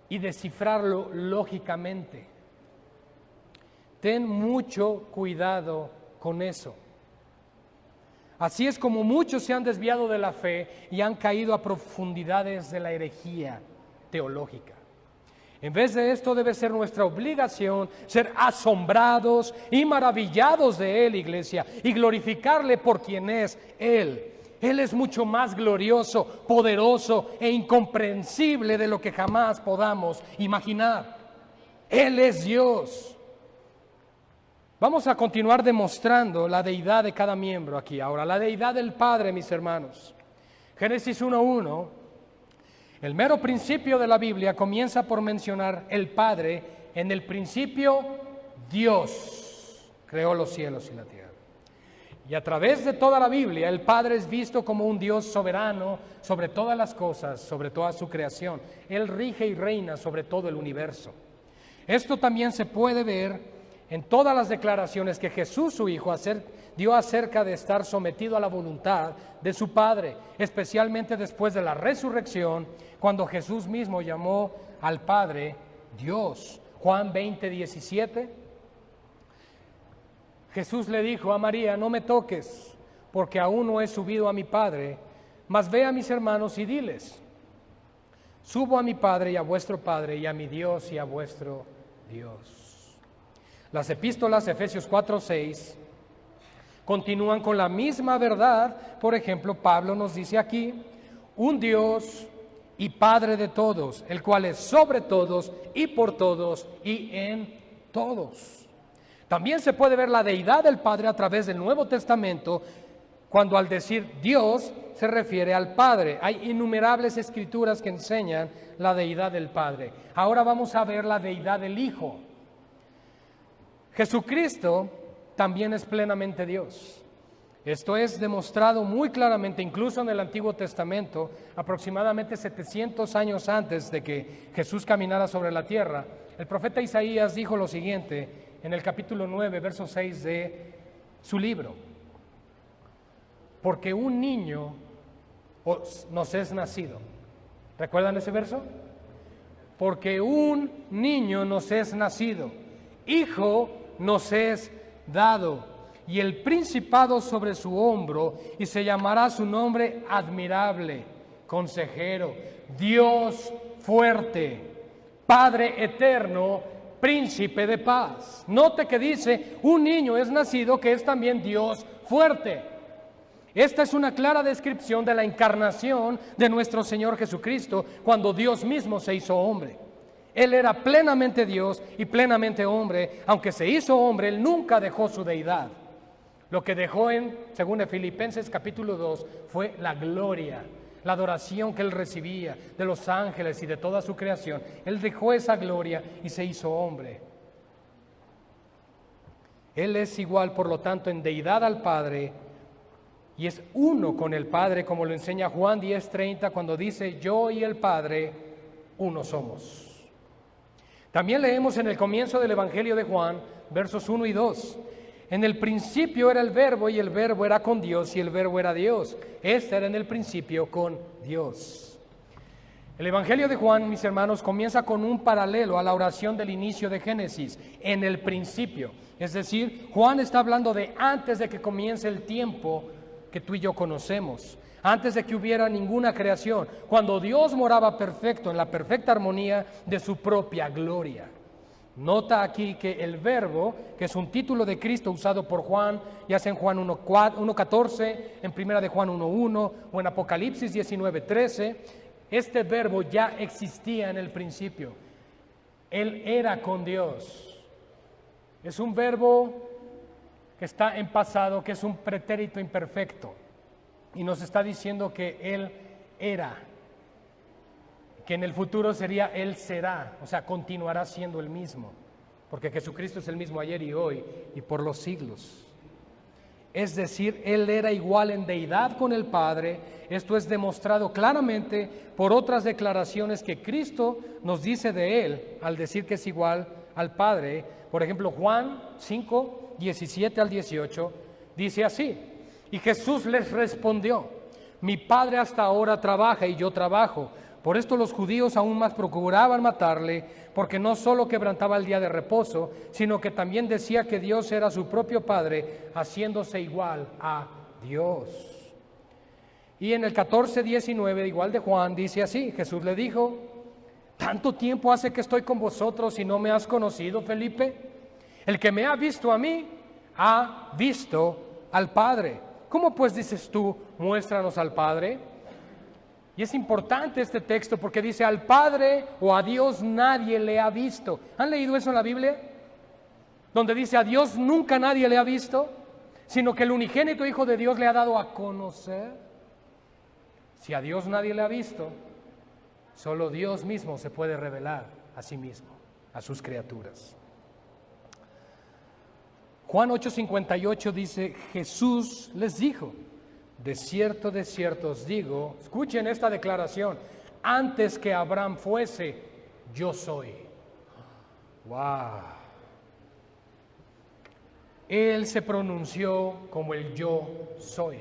y descifrarlo lógicamente. Ten mucho cuidado con eso. Así es como muchos se han desviado de la fe y han caído a profundidades de la herejía teológica. En vez de esto debe ser nuestra obligación ser asombrados y maravillados de Él, iglesia, y glorificarle por quien es Él. Él es mucho más glorioso, poderoso e incomprensible de lo que jamás podamos imaginar. Él es Dios. Vamos a continuar demostrando la deidad de cada miembro aquí. Ahora, la deidad del Padre, mis hermanos. Génesis 1:1. El mero principio de la Biblia comienza por mencionar el Padre. En el principio, Dios creó los cielos y la tierra. Y a través de toda la Biblia, el Padre es visto como un Dios soberano sobre todas las cosas, sobre toda su creación. Él rige y reina sobre todo el universo. Esto también se puede ver en todas las declaraciones que Jesús, su Hijo, dio acerca de estar sometido a la voluntad de su Padre, especialmente después de la resurrección, cuando Jesús mismo llamó al Padre Dios, Juan 20:17. Jesús le dijo a María: no me toques, porque aún no he subido a mi Padre, mas ve a mis hermanos y diles: subo a mi Padre y a vuestro Padre, y a mi Dios y a vuestro Dios. Las epístolas, Efesios 4:6, continúan con la misma verdad. Por ejemplo, Pablo nos dice aquí: un Dios y Padre de todos, el cual es sobre todos y por todos y en todos. También se puede ver la deidad del Padre a través del Nuevo Testamento, cuando al decir Dios se refiere al Padre. Hay innumerables escrituras que enseñan la deidad del Padre. Ahora vamos a ver la deidad del Hijo. Jesucristo también es plenamente Dios. Esto es demostrado muy claramente, incluso en el Antiguo Testamento, aproximadamente 700 años antes de que Jesús caminara sobre la tierra. El profeta Isaías dijo lo siguiente en el capítulo 9, verso 6 de su libro: porque un niño nos es nacido. ¿Recuerdan ese verso? Porque un niño nos es nacido, hijo nos es dado, y el principado sobre su hombro, y se llamará su nombre Admirable, Consejero, Dios fuerte, Padre eterno, Príncipe de paz. Note que dice: un niño es nacido, que es también Dios fuerte. Esta es una clara descripción de la encarnación de nuestro Señor Jesucristo, cuando Dios mismo se hizo hombre. Él era plenamente Dios y plenamente hombre. Aunque se hizo hombre, Él nunca dejó su deidad. Lo que dejó según Filipenses capítulo 2, fue la gloria, la adoración que Él recibía de los ángeles y de toda su creación. Él dejó esa gloria y se hizo hombre. Él es igual, por lo tanto, en deidad al Padre, y es uno con el Padre, como lo enseña Juan 10:30, cuando dice: yo y el Padre uno somos. También leemos en el comienzo del Evangelio de Juan, versos 1 y 2: en el principio era el Verbo, y el Verbo era con Dios, y el Verbo era Dios. Este era en el principio con Dios. El Evangelio de Juan, mis hermanos, comienza con un paralelo a la oración del inicio de Génesis: en el principio. Es decir, Juan está hablando de antes de que comience el tiempo que tú y yo conocemos, antes de que hubiera ninguna creación, cuando Dios moraba perfecto, en la perfecta armonía de su propia gloria. Nota aquí que el Verbo, que es un título de Cristo usado por Juan, ya sea en Juan 1:14, en Primera de Juan 1:1 o en Apocalipsis 19:13, este Verbo ya existía en el principio. Él era con Dios. Es un verbo que está en pasado, que es un pretérito imperfecto, y nos está diciendo que Él era, que en el futuro sería Él será, o sea, continuará siendo el mismo, porque Jesucristo es el mismo ayer y hoy y por los siglos. Es decir, Él era igual en deidad con el Padre. Esto es demostrado claramente por otras declaraciones que Cristo nos dice de Él al decir que es igual al Padre. Por ejemplo, Juan 5:17 al 18 dice así: y Jesús les respondió: mi Padre hasta ahora trabaja y yo trabajo. Por esto los judíos aún más procuraban matarle, porque no solo quebrantaba el día de reposo, sino que también decía que Dios era su propio Padre, haciéndose igual a Dios. Y en el 14:19, igual de Juan, dice así: Jesús le dijo: ¿tanto tiempo hace que estoy con vosotros y no me has conocido, Felipe? El que me ha visto a mí, ha visto al Padre. ¿Cómo pues dices tú, muéstranos al Padre? Y es importante este texto porque dice: al Padre o a Dios nadie le ha visto. ¿Han leído eso en la Biblia? Donde dice: a Dios nunca nadie le ha visto, sino que el unigénito Hijo de Dios le ha dado a conocer. Si a Dios nadie le ha visto, solo Dios mismo se puede revelar a sí mismo, a sus criaturas. Juan 8:58 dice: Jesús les dijo: de cierto os digo, escuchen esta declaración, antes que Abraham fuese, yo soy. ¡Wow! Él se pronunció como el yo soy.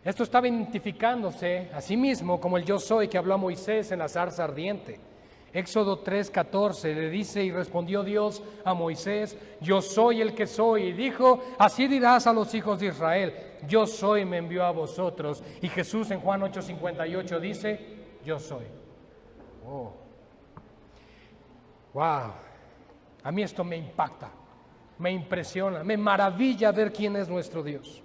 Esto estaba identificándose a sí mismo como el yo soy que habló a Moisés en la zarza ardiente. Éxodo 3:14 le dice: y respondió Dios a Moisés, yo soy el que soy. Y dijo: así dirás a los hijos de Israel, yo soy, me envió a vosotros. Y Jesús en Juan 8:58 dice: yo soy. Oh. Wow. A mí esto me impacta, me impresiona, me maravilla ver quién es nuestro Dios.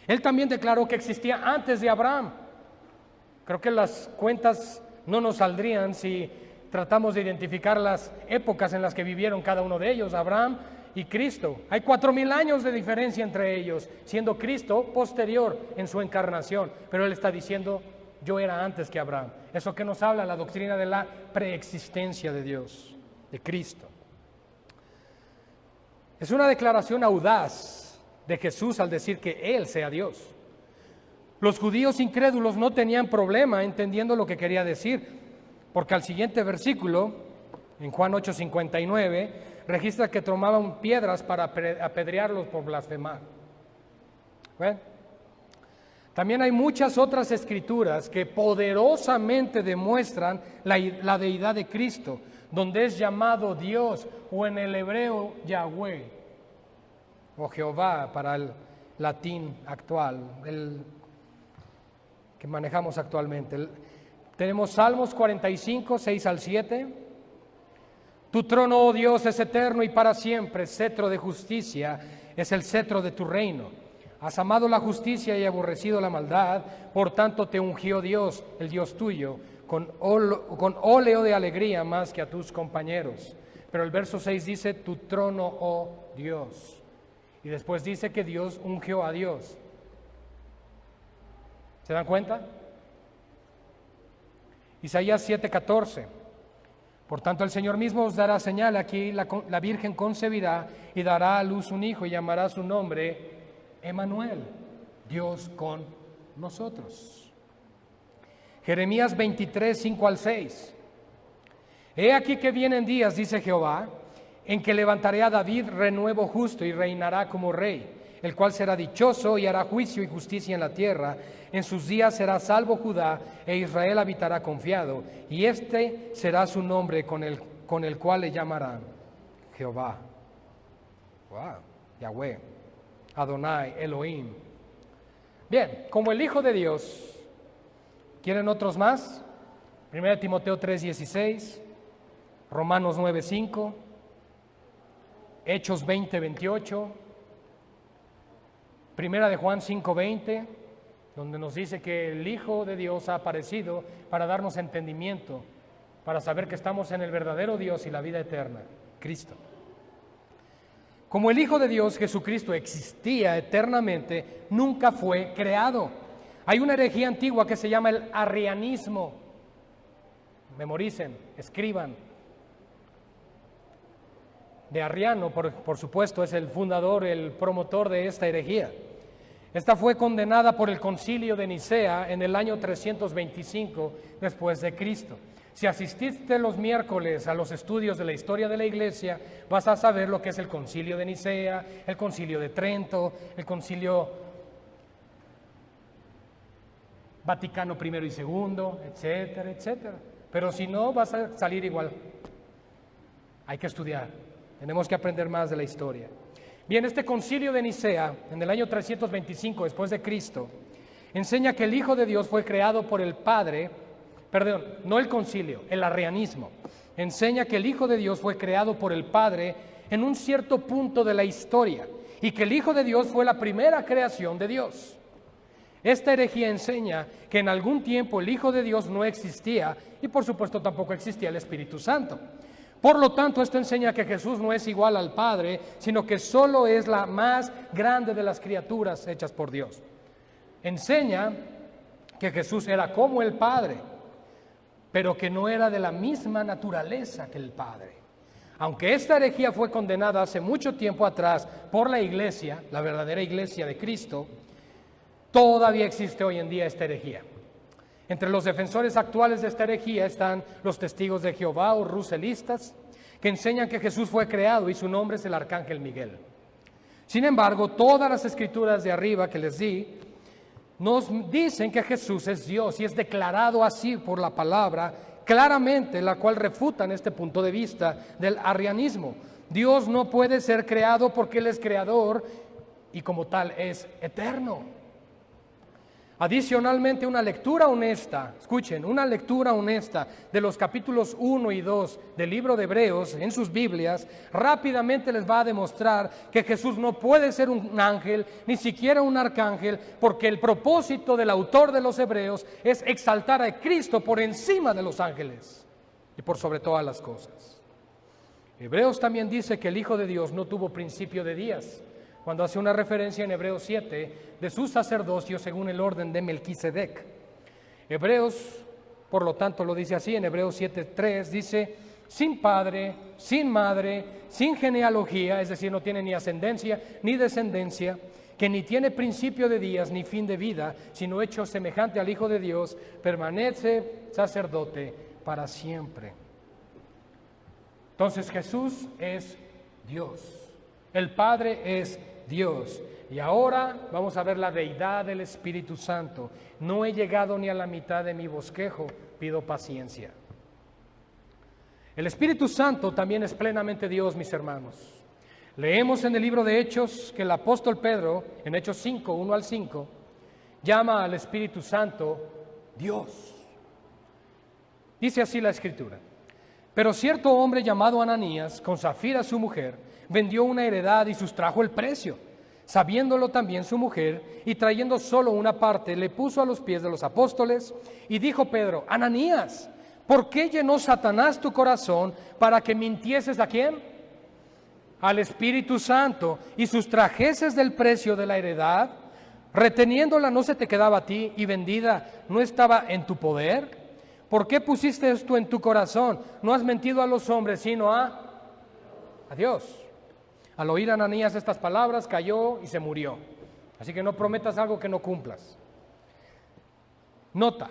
Él también declaró que existía antes de Abraham. Creo que las cuentas no nos saldrían si tratamos de identificar las épocas en las que vivieron cada uno de ellos, Abraham y Cristo. Hay 4,000 años de diferencia entre ellos, siendo Cristo posterior en su encarnación. Pero Él está diciendo: yo era antes que Abraham. Eso que nos habla la doctrina de la preexistencia de Dios, de Cristo. Es una declaración audaz de Jesús al decir que Él sea Dios. Los judíos incrédulos no tenían problema entendiendo lo que quería decir, porque al siguiente versículo, en Juan 8:59, registra que tomaban piedras para apedrearlos por blasfemar. ¿Ven? También hay muchas otras escrituras que poderosamente demuestran la deidad de Cristo, donde es llamado Dios, o en el hebreo Yahweh, o Jehová para el latín actual, el que manejamos actualmente. Tenemos Salmos 45, 6 al 7. Tu trono, oh Dios, es eterno y para siempre, cetro de justicia es el cetro de tu reino. Has amado la justicia y aborrecido la maldad, por tanto te ungió Dios, el Dios tuyo, con óleo de alegría más que a tus compañeros. Pero el verso 6 dice: tu trono, oh Dios. Y después dice que Dios ungió a Dios. ¿Se dan cuenta? Isaías 7:14. Por tanto el Señor mismo os dará señal, aquí la Virgen concebirá y dará a luz un hijo y llamará su nombre Emmanuel, Dios con nosotros. Jeremías 23, 5 al 6. He aquí que vienen días, dice Jehová, en que levantaré a David renuevo justo y reinará como rey, el cual será dichoso y hará juicio y justicia en la tierra. En sus días será salvo Judá e Israel habitará confiado, y este será su nombre con el cual le llamarán Jehová. Wow, Yahweh, Adonai, Elohim. Bien, como el Hijo de Dios. ¿Quieren otros más? 1 Timoteo 3:16, Romanos 9:5, Hechos 20:28, 1 de Juan 5:20, donde nos dice que el Hijo de Dios ha aparecido para darnos entendimiento, para saber que estamos en el verdadero Dios y la vida eterna, Cristo. Como el Hijo de Dios, Jesucristo, existía eternamente, nunca fue creado. Hay una herejía antigua que se llama el arrianismo. Memoricen, escriban. De Arriano, por supuesto, es el fundador, el promotor de esta herejía. Esta fue condenada por el Concilio de Nicea en el año 325 después de Cristo. Si asististe los miércoles a los estudios de la historia de la Iglesia, vas a saber lo que es el Concilio de Nicea, el Concilio de Trento, el Concilio Vaticano I y II, etcétera, etcétera. Pero si no, vas a salir igual. Hay que estudiar, tenemos que aprender más de la historia. Bien, este Concilio de Nicea, en el año 325 después de Cristo, enseña que el Hijo de Dios fue creado por el Padre. Perdón, no el concilio, el arrianismo. Enseña que el Hijo de Dios fue creado por el Padre en un cierto punto de la historia y que el Hijo de Dios fue la primera creación de Dios. Esta herejía enseña que en algún tiempo el Hijo de Dios no existía y por supuesto tampoco existía el Espíritu Santo. Por lo tanto, esto enseña que Jesús no es igual al Padre, sino que solo es la más grande de las criaturas hechas por Dios. Enseña que Jesús era como el Padre, pero que no era de la misma naturaleza que el Padre. Aunque esta herejía fue condenada hace mucho tiempo atrás por la Iglesia, la verdadera Iglesia de Cristo, todavía existe hoy en día esta herejía. Entre los defensores actuales de esta herejía están los testigos de Jehová o ruselistas, que enseñan que Jesús fue creado y su nombre es el Arcángel Miguel. Sin embargo, todas las escrituras de arriba que les di nos dicen que Jesús es Dios y es declarado así por la palabra claramente, la cual refutan este punto de vista del arrianismo. Dios no puede ser creado porque Él es creador y como tal es eterno. Adicionalmente, una lectura honesta, escuchen, una lectura honesta de los capítulos 1 y 2 del libro de Hebreos en sus Biblias, rápidamente les va a demostrar que Jesús no puede ser un ángel, ni siquiera un arcángel, porque el propósito del autor de los Hebreos es exaltar a Cristo por encima de los ángeles y por sobre todas las cosas. Hebreos también dice que el Hijo de Dios no tuvo principio de días, cuando hace una referencia en Hebreos 7 de su sacerdocio según el orden de Melquisedec. Hebreos, por lo tanto, lo dice así en Hebreos 7:3, dice, sin padre, sin madre, sin genealogía, es decir, no tiene ni ascendencia ni descendencia, que ni tiene principio de días ni fin de vida, sino hecho semejante al Hijo de Dios, permanece sacerdote para siempre. Entonces Jesús es Dios, el Padre es Dios. Y ahora vamos a ver la deidad del Espíritu Santo. No he llegado ni a la mitad de mi bosquejo, pido paciencia. El Espíritu Santo también es plenamente Dios, mis hermanos. Leemos en el libro de Hechos que el apóstol Pedro, en Hechos 5, 1 al 5, llama al Espíritu Santo Dios. Dice así la Escritura. Pero cierto hombre llamado Ananías, con Safira su mujer, vendió una heredad y sustrajo el precio. Sabiéndolo también su mujer, y trayendo solo una parte, le puso a los pies de los apóstoles, y dijo Pedro, Ananías, ¿por qué llenó Satanás tu corazón para que mintieses a quién? Al Espíritu Santo, y sustrajeses del precio de la heredad, reteniéndola no se te quedaba a ti, y vendida no estaba en tu poder. ¿Por qué pusiste esto en tu corazón? No has mentido a los hombres, sino a Dios. Al oír a Ananías estas palabras, cayó y se murió. Así que no prometas algo que no cumplas. Nota,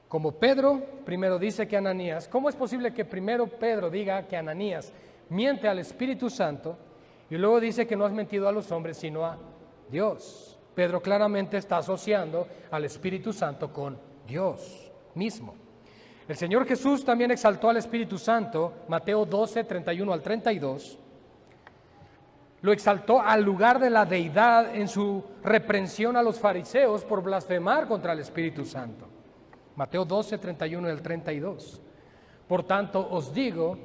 como Pedro primero dice que Ananías, ¿cómo es posible que primero Pedro diga que Ananías miente al Espíritu Santo y luego dice que no has mentido a los hombres, sino a Dios? Pedro claramente está asociando al Espíritu Santo con Dios mismo. El Señor Jesús también exaltó al Espíritu Santo, Mateo 12, 31 al 32, lo exaltó al lugar de la deidad en su reprensión a los fariseos por blasfemar contra el Espíritu Santo. Mateo 12, 31 al 32. Por tanto, os digo,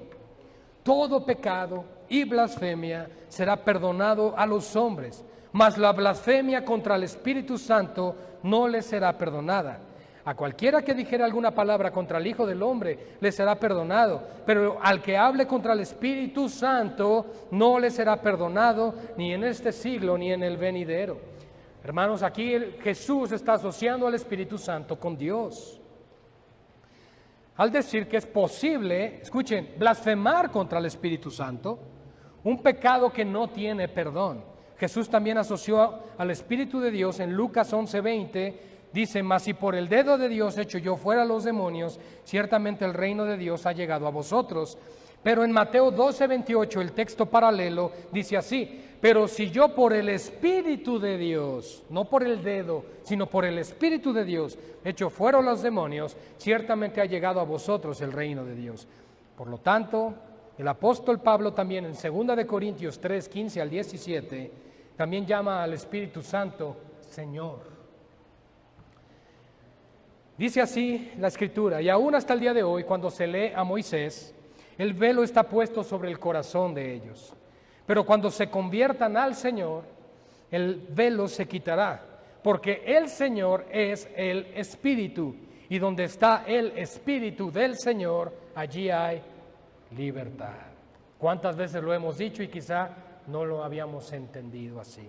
todo pecado y blasfemia será perdonado a los hombres, mas la blasfemia contra el Espíritu Santo no le será perdonada. A cualquiera que dijere alguna palabra contra el Hijo del Hombre le será perdonado, pero al que hable contra el Espíritu Santo no le será perdonado ni en este siglo ni en el venidero. Hermanos, aquí Jesús está asociando al Espíritu Santo con Dios. Al decir que es posible, escuchen, blasfemar contra el Espíritu Santo, un pecado que no tiene perdón. Jesús también asoció al Espíritu de Dios en Lucas 11:20. Dice, mas si por el dedo de Dios echo yo fuera a los demonios, ciertamente el reino de Dios ha llegado a vosotros. Pero en Mateo 12:28, el texto paralelo, dice así, pero si yo por el Espíritu de Dios, no por el dedo, sino por el Espíritu de Dios, echo fuera a los demonios, ciertamente ha llegado a vosotros el reino de Dios. Por lo tanto, el apóstol Pablo también en 2 de Corintios 3, 15 al 17, también llama al Espíritu Santo Señor. Dice así la Escritura, y aún hasta el día de hoy, cuando se lee a Moisés, el velo está puesto sobre el corazón de ellos. Pero cuando se conviertan al Señor, el velo se quitará, porque el Señor es el Espíritu, y donde está el Espíritu del Señor, allí hay libertad. ¿Cuántas veces lo hemos dicho y quizá no lo habíamos entendido así?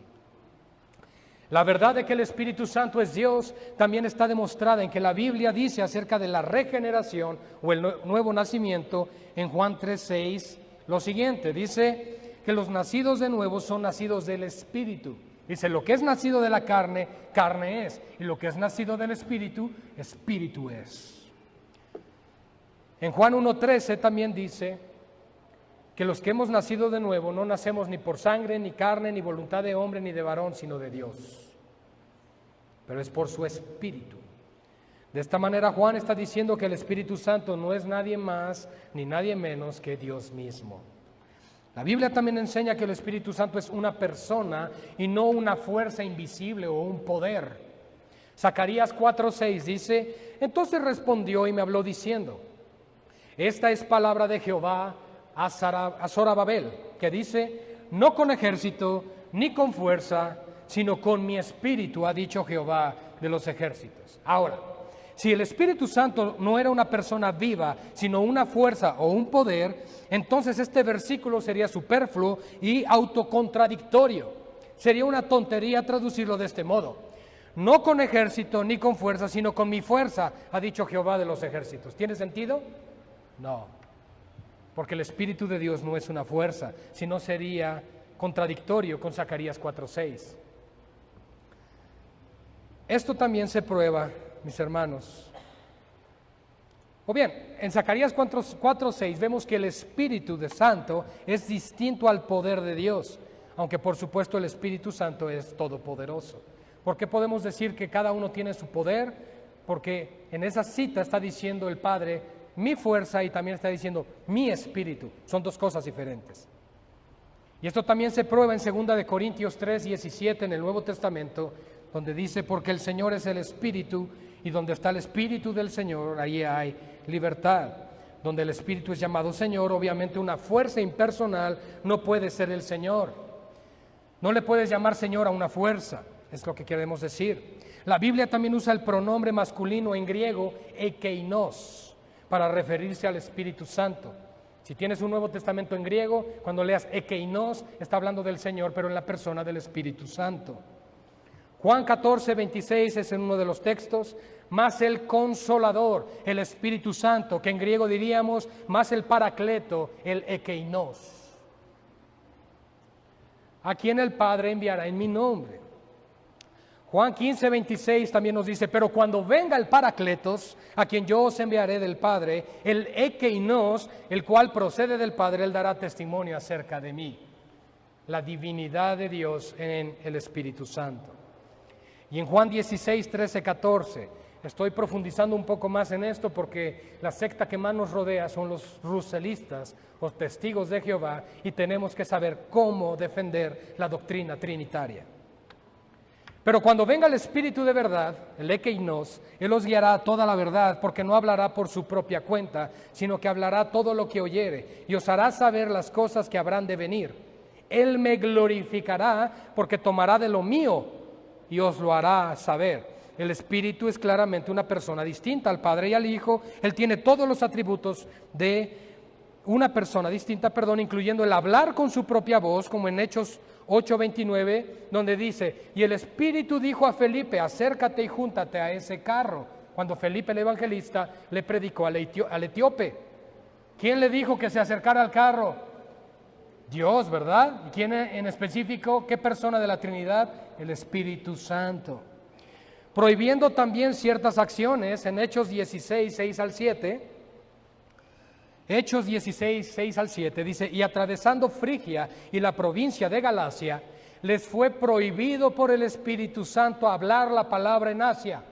La verdad de que el Espíritu Santo es Dios también está demostrada en que la Biblia dice acerca de la regeneración o el nuevo nacimiento en Juan 3:6 lo siguiente, dice que los nacidos de nuevo son nacidos del Espíritu. Dice, lo que es nacido de la carne, carne es, y lo que es nacido del Espíritu, Espíritu es. En Juan 1:13 también dice que los que hemos nacido de nuevo no nacemos ni por sangre, ni carne, ni voluntad de hombre, ni de varón, sino de Dios. Pero es por su Espíritu. De esta manera Juan está diciendo que el Espíritu Santo no es nadie más ni nadie menos que Dios mismo. La Biblia también enseña que el Espíritu Santo es una persona y no una fuerza invisible o un poder. Zacarías 4:6 dice: entonces respondió y me habló diciendo: esta es palabra de Jehová a Zorobabel, que dice: no con ejército ni con fuerza, sino con mi espíritu, ha dicho Jehová de los ejércitos. Ahora, si el Espíritu Santo no era una persona viva, sino una fuerza o un poder, entonces este versículo sería superfluo y autocontradictorio. Sería una tontería traducirlo de este modo: no con ejército ni con fuerza, sino con mi fuerza, ha dicho Jehová de los ejércitos. ¿Tiene sentido? No, porque el Espíritu de Dios no es una fuerza, sino sería contradictorio con Zacarías 4:6. Esto también se prueba, mis hermanos. O bien, en Zacarías 4:6 vemos que el Espíritu de Santo es distinto al poder de Dios, aunque por supuesto el Espíritu Santo es todopoderoso. ¿Por qué podemos decir que cada uno tiene su poder? Porque en esa cita está diciendo el Padre: mi fuerza, y también está diciendo mi espíritu. Son dos cosas diferentes. Y esto también se prueba en 2 Corintios 3:17 en el Nuevo Testamento, donde dice: porque el Señor es el Espíritu, y donde está el Espíritu del Señor, ahí hay libertad. Donde el Espíritu es llamado Señor, obviamente una fuerza impersonal no puede ser el Señor. No le puedes llamar Señor a una fuerza, es lo que queremos decir. La Biblia también usa el pronombre masculino en griego, ekeinos, para referirse al Espíritu Santo. Si tienes un Nuevo Testamento en griego, cuando leas ekeinos, está hablando del Señor, pero en la persona del Espíritu Santo. Juan 14:26 es en uno de los textos: más el Consolador, el Espíritu Santo, que en griego diríamos más el Paracleto, el ekeinos, a quien el Padre enviará en mi nombre. Juan 15:26 también nos dice: pero cuando venga el Paracletos, a quien yo os enviaré del Padre, el ekeinos, el cual procede del Padre, él dará testimonio acerca de mí. La divinidad de Dios en el Espíritu Santo. Y en Juan 16:13-14, estoy profundizando un poco más en esto porque la secta que más nos rodea son los ruselistas o testigos de Jehová, y tenemos que saber cómo defender la doctrina trinitaria. Pero cuando venga el Espíritu de verdad, el ekeinos, Él os guiará a toda la verdad, porque no hablará por su propia cuenta, sino que hablará todo lo que oyere, y os hará saber las cosas que habrán de venir. Él me glorificará, porque tomará de lo mío y os lo hará saber. El Espíritu es claramente una persona distinta al Padre y al Hijo. Él tiene todos los atributos de una persona distinta, incluyendo el hablar con su propia voz, como en Hechos 8:29, donde dice: y el Espíritu dijo a Felipe: acércate y júntate a ese carro. Cuando Felipe el evangelista le predicó al etíope. ¿Quién le dijo que se acercara al carro? Dios, ¿verdad? ¿Y quién en específico? ¿Qué persona de la Trinidad? El Espíritu Santo. Prohibiendo también ciertas acciones en Hechos 16:6-7. Hechos 16:6-7 dice: y atravesando Frigia y la provincia de Galacia, les fue prohibido por el Espíritu Santo hablar la palabra en Asia.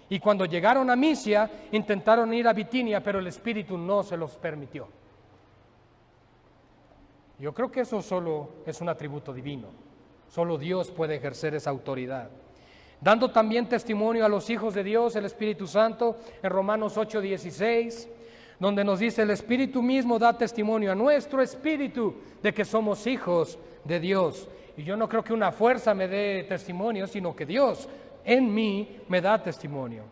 Y cuando llegaron a Misia, intentaron ir a Bitinia, pero el Espíritu no se los permitió. Yo creo que eso solo es un atributo divino. Solo Dios puede ejercer esa autoridad. Dando también testimonio a los hijos de Dios, el Espíritu Santo, en Romanos 8:16, donde nos dice: el Espíritu mismo da testimonio a nuestro espíritu de que somos hijos de Dios. Y yo no creo que una fuerza me dé testimonio, sino que Dios en mí me da testimonio.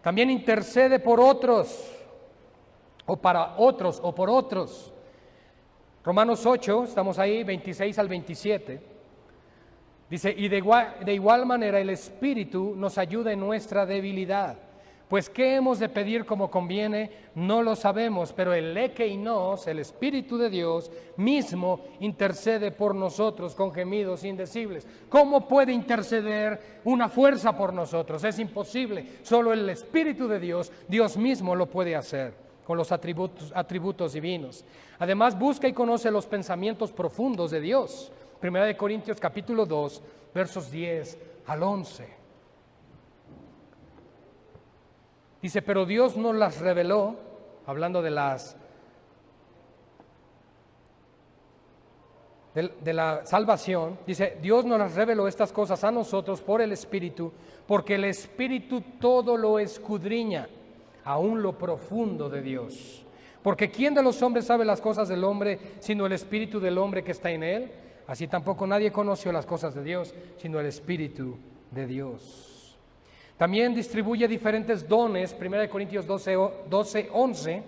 También intercede por otros, o para otros, o por otros. Romanos 8, estamos ahí, 26-27. Dice: y de igual manera el Espíritu nos ayuda en nuestra debilidad. Pues ¿qué hemos de pedir como conviene? No lo sabemos, pero el ekeinos, el Espíritu de Dios mismo, intercede por nosotros con gemidos indecibles. ¿Cómo puede interceder una fuerza por nosotros? Es imposible. Solo el Espíritu de Dios, Dios mismo lo puede hacer con los atributos divinos. Además, busca y conoce los pensamientos profundos de Dios. 1 Corintios capítulo 2, versos 10 al 11. Dice, pero Dios nos las reveló, hablando de la salvación. Dice, Dios nos las reveló estas cosas a nosotros por el Espíritu, porque el Espíritu todo lo escudriña, aún lo profundo de Dios. Porque ¿quién de los hombres sabe las cosas del hombre, sino el Espíritu del hombre que está en él? Así tampoco nadie conoció las cosas de Dios, sino el Espíritu de Dios. También distribuye diferentes dones, 1 Corintios 12:11,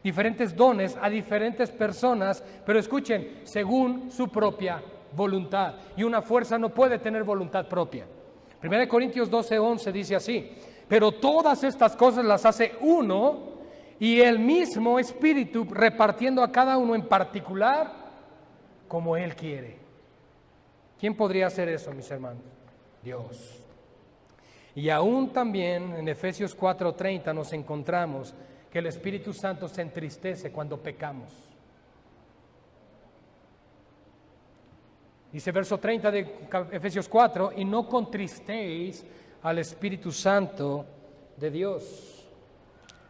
diferentes dones a diferentes personas, pero escuchen, según su propia voluntad. Y una fuerza no puede tener voluntad propia. 1 Corintios 12:11 dice así, pero todas estas cosas las hace uno, y el mismo Espíritu repartiendo a cada uno en particular como Él quiere. ¿Quién podría hacer eso, mis hermanos? Dios. Y aún también en Efesios 4:30 nos encontramos que el Espíritu Santo se entristece cuando pecamos. Dice verso 30 de Efesios 4, y no contristéis al Espíritu Santo de Dios,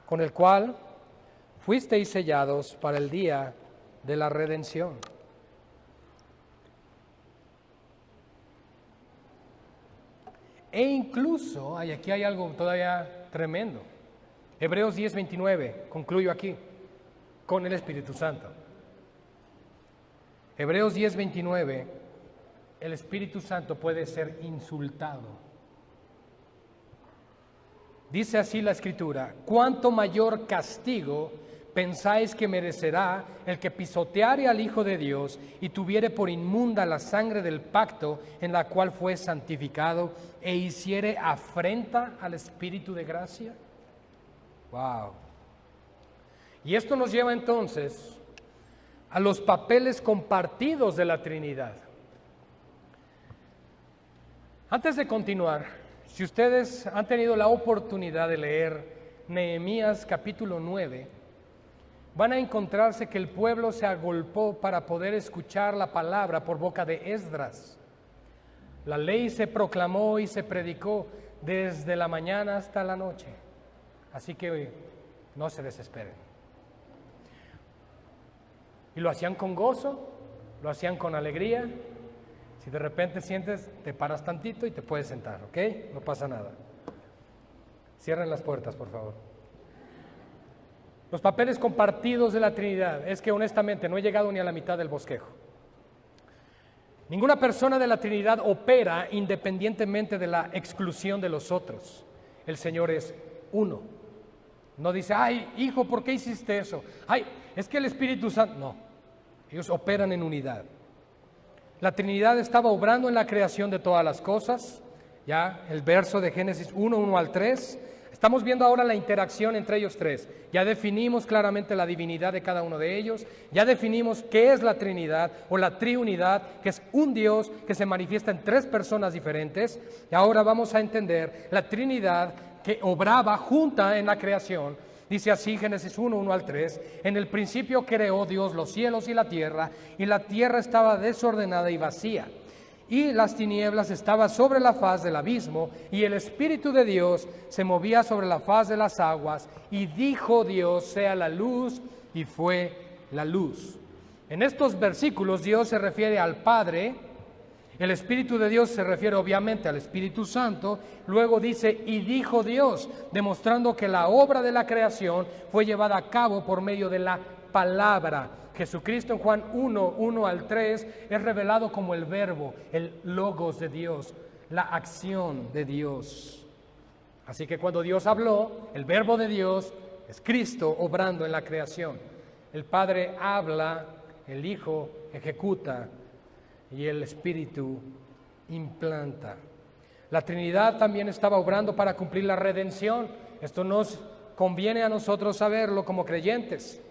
con el cual fuisteis sellados para el día de la redención. E incluso, aquí hay algo todavía tremendo. Hebreos 10:29, concluyo aquí, con el Espíritu Santo. Hebreos 10:29, el Espíritu Santo puede ser insultado. Dice así la Escritura, ¿cuánto mayor castigo pensáis que merecerá el que pisoteare al Hijo de Dios y tuviere por inmunda la sangre del pacto en la cual fue santificado e hiciere afrenta al Espíritu de gracia? Wow. Y esto nos lleva entonces a los papeles compartidos de la Trinidad. Antes de continuar, si ustedes han tenido la oportunidad de leer Nehemías capítulo 9, van a encontrarse que el pueblo se agolpó para poder escuchar la palabra por boca de Esdras. La ley se proclamó y se predicó desde la mañana hasta la noche. Así que no se desesperen. Y lo hacían con gozo, lo hacían con alegría. Si de repente sientes, te paras tantito y te puedes sentar, ¿ok? No pasa nada. Cierren las puertas, por favor. Los papeles compartidos de la Trinidad es que honestamente no he llegado ni a la mitad del bosquejo. Ninguna persona de la Trinidad opera independientemente de la exclusión de los otros. El Señor es uno. No dice, ay, hijo, ¿por qué hiciste eso? Ay, es que el Espíritu Santo... No, ellos operan en unidad. La Trinidad estaba obrando en la creación de todas las cosas. Ya el verso de Génesis 1:1-3. Estamos viendo ahora la interacción entre ellos tres. Ya definimos claramente la divinidad de cada uno de ellos. Ya definimos qué es la Trinidad o la triunidad, que es un Dios que se manifiesta en tres personas diferentes. Y ahora vamos a entender la Trinidad que obraba junta en la creación. Dice así Génesis 1:1-3, en el principio creó Dios los cielos y la tierra estaba desordenada y vacía, y las tinieblas estaban sobre la faz del abismo, y el Espíritu de Dios se movía sobre la faz de las aguas, y dijo Dios, sea la luz, y fue la luz. En estos versículos Dios se refiere al Padre, el Espíritu de Dios se refiere obviamente al Espíritu Santo, luego dice, y dijo Dios, demostrando que la obra de la creación fue llevada a cabo por medio de la palabra. Jesucristo en Juan 1:1-3 es revelado como el verbo, el logos de Dios, la acción de Dios. Así que cuando Dios habló, el verbo de Dios es Cristo obrando en la creación. El Padre habla, el Hijo ejecuta, y el Espíritu implanta. La Trinidad también estaba obrando para cumplir la redención. Esto nos conviene a nosotros saberlo como creyentes.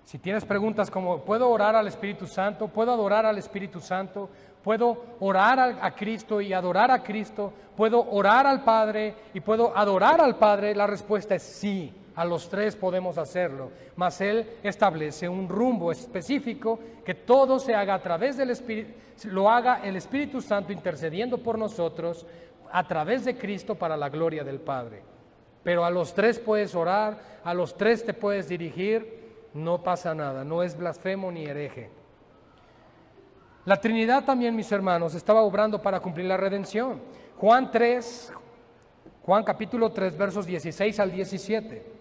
Si tienes preguntas como, ¿puedo orar al Espíritu Santo? ¿Puedo adorar al Espíritu Santo? ¿Puedo orar a Cristo y adorar a Cristo? ¿Puedo orar al Padre y puedo adorar al Padre? La respuesta es sí. A los tres podemos hacerlo, mas Él establece un rumbo específico, que todo se haga a través del Espíritu, lo haga el Espíritu Santo intercediendo por nosotros, a través de Cristo para la gloria del Padre. Pero a los tres puedes orar, a los tres te puedes dirigir, no pasa nada, no es blasfemo ni hereje. La Trinidad también, mis hermanos, estaba obrando para cumplir la redención. Juan capítulo 3, versos 16 al 17.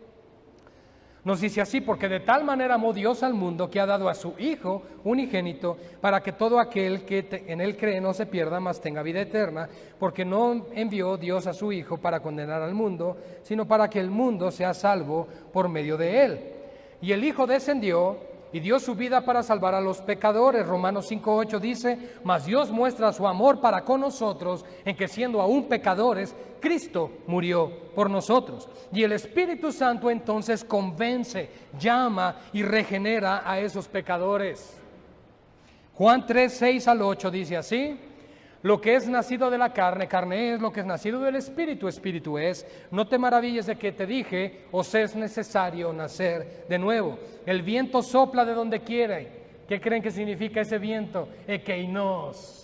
Nos dice así: porque de tal manera amó Dios al mundo que ha dado a su Hijo unigénito, para que todo aquel que en él cree no se pierda, mas tenga vida eterna, porque no envió Dios a su Hijo para condenar al mundo, sino para que el mundo sea salvo por medio de él. Y el Hijo descendió y dio su vida para salvar a los pecadores. Romanos 5:8 dice: mas Dios muestra su amor para con nosotros, en que siendo aún pecadores, Cristo murió por nosotros. Y el Espíritu Santo entonces convence, llama y regenera a esos pecadores. Juan 3:6 al 8 dice así: lo que es nacido de la carne, carne es; lo que es nacido del Espíritu, Espíritu es. No te maravilles de que te dije, os es necesario nacer de nuevo. El viento sopla de donde quiere. ¿Qué creen que significa ese viento? Ekeinos.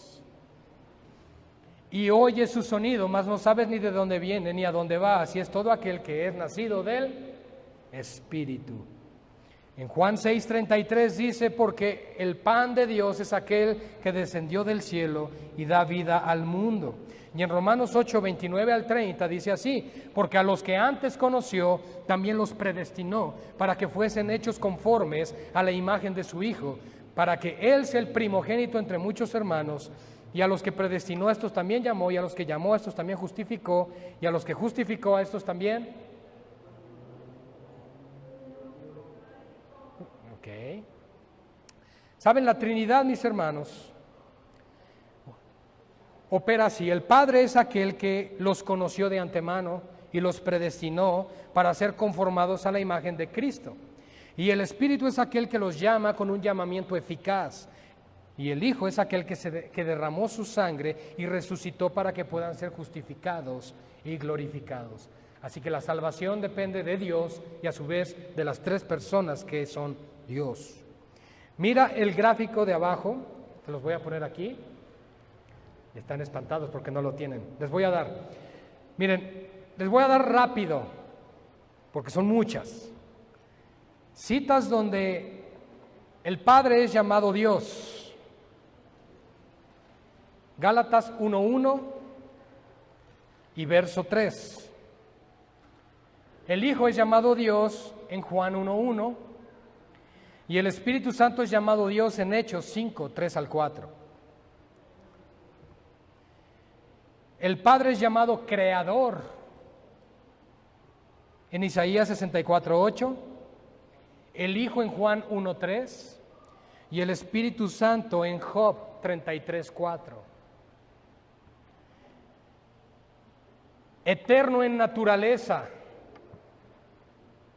Y oyes su sonido, mas no sabes ni de dónde viene ni a dónde va. Así es todo aquel que es nacido del Espíritu. En Juan 6:33 dice: porque el pan de Dios es aquel que descendió del cielo y da vida al mundo. Y en Romanos 8:29 al 30 dice así: porque a los que antes conoció, también los predestinó, para que fuesen hechos conformes a la imagen de su Hijo, para que Él sea el primogénito entre muchos hermanos. Y a los que predestinó, a estos también llamó, y a los que llamó, a estos también justificó, y a los que justificó, a estos también. Okay. ¿Saben? La Trinidad, mis hermanos, opera así: el Padre es aquel que los conoció de antemano y los predestinó para ser conformados a la imagen de Cristo. Y el Espíritu es aquel que los llama con un llamamiento eficaz. Y el Hijo es aquel que derramó su sangre y resucitó para que puedan ser justificados y glorificados. Así que la salvación depende de Dios y a su vez de las tres personas que son Dios. Mira el gráfico de abajo, te los voy a poner aquí. Están espantados porque no lo tienen. Les voy a dar, miren, les voy a dar rápido, porque son muchas. Citas donde el Padre es llamado Dios. Gálatas 1:1 y verso 3. El Hijo es llamado Dios en Juan 1:1 y el Espíritu Santo es llamado Dios en Hechos 5:3 al 4. El Padre es llamado Creador en Isaías 64:8, el Hijo en Juan 1:3 y el Espíritu Santo en Job 33:4. Eterno en naturaleza.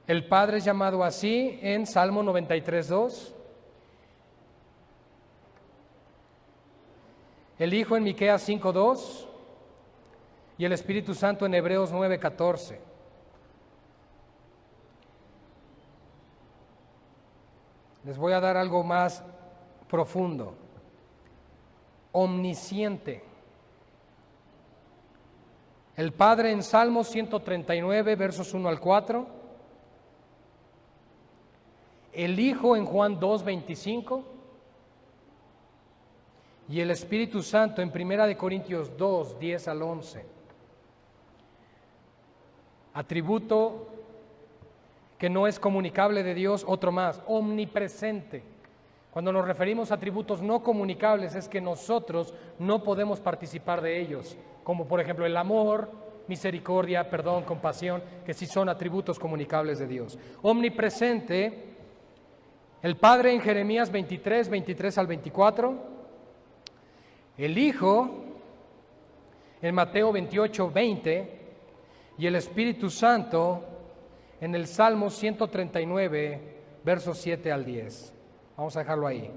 El Padre es llamado así en Salmo 93:2. El Hijo en Miqueas 5:2 y el Espíritu Santo en Hebreos 9:14. Les voy a dar algo más profundo. Omnisciente. El Padre en Salmos 139, versos 1 al 4. El Hijo en Juan 2:25. Y el Espíritu Santo en 1 Corintios 2, 10 al 11. Atributo que no es comunicable de Dios, otro más, omnipresente. Cuando nos referimos a atributos no comunicables es que nosotros no podemos participar de ellos, como por ejemplo el amor, misericordia, perdón, compasión, que sí son atributos comunicables de Dios. Omnipresente, el Padre en Jeremías 23, 23 al 24, el Hijo en Mateo 28, 20 y el Espíritu Santo en el Salmo 139, versos 7 al 10. Vamos a dejarlo ahí.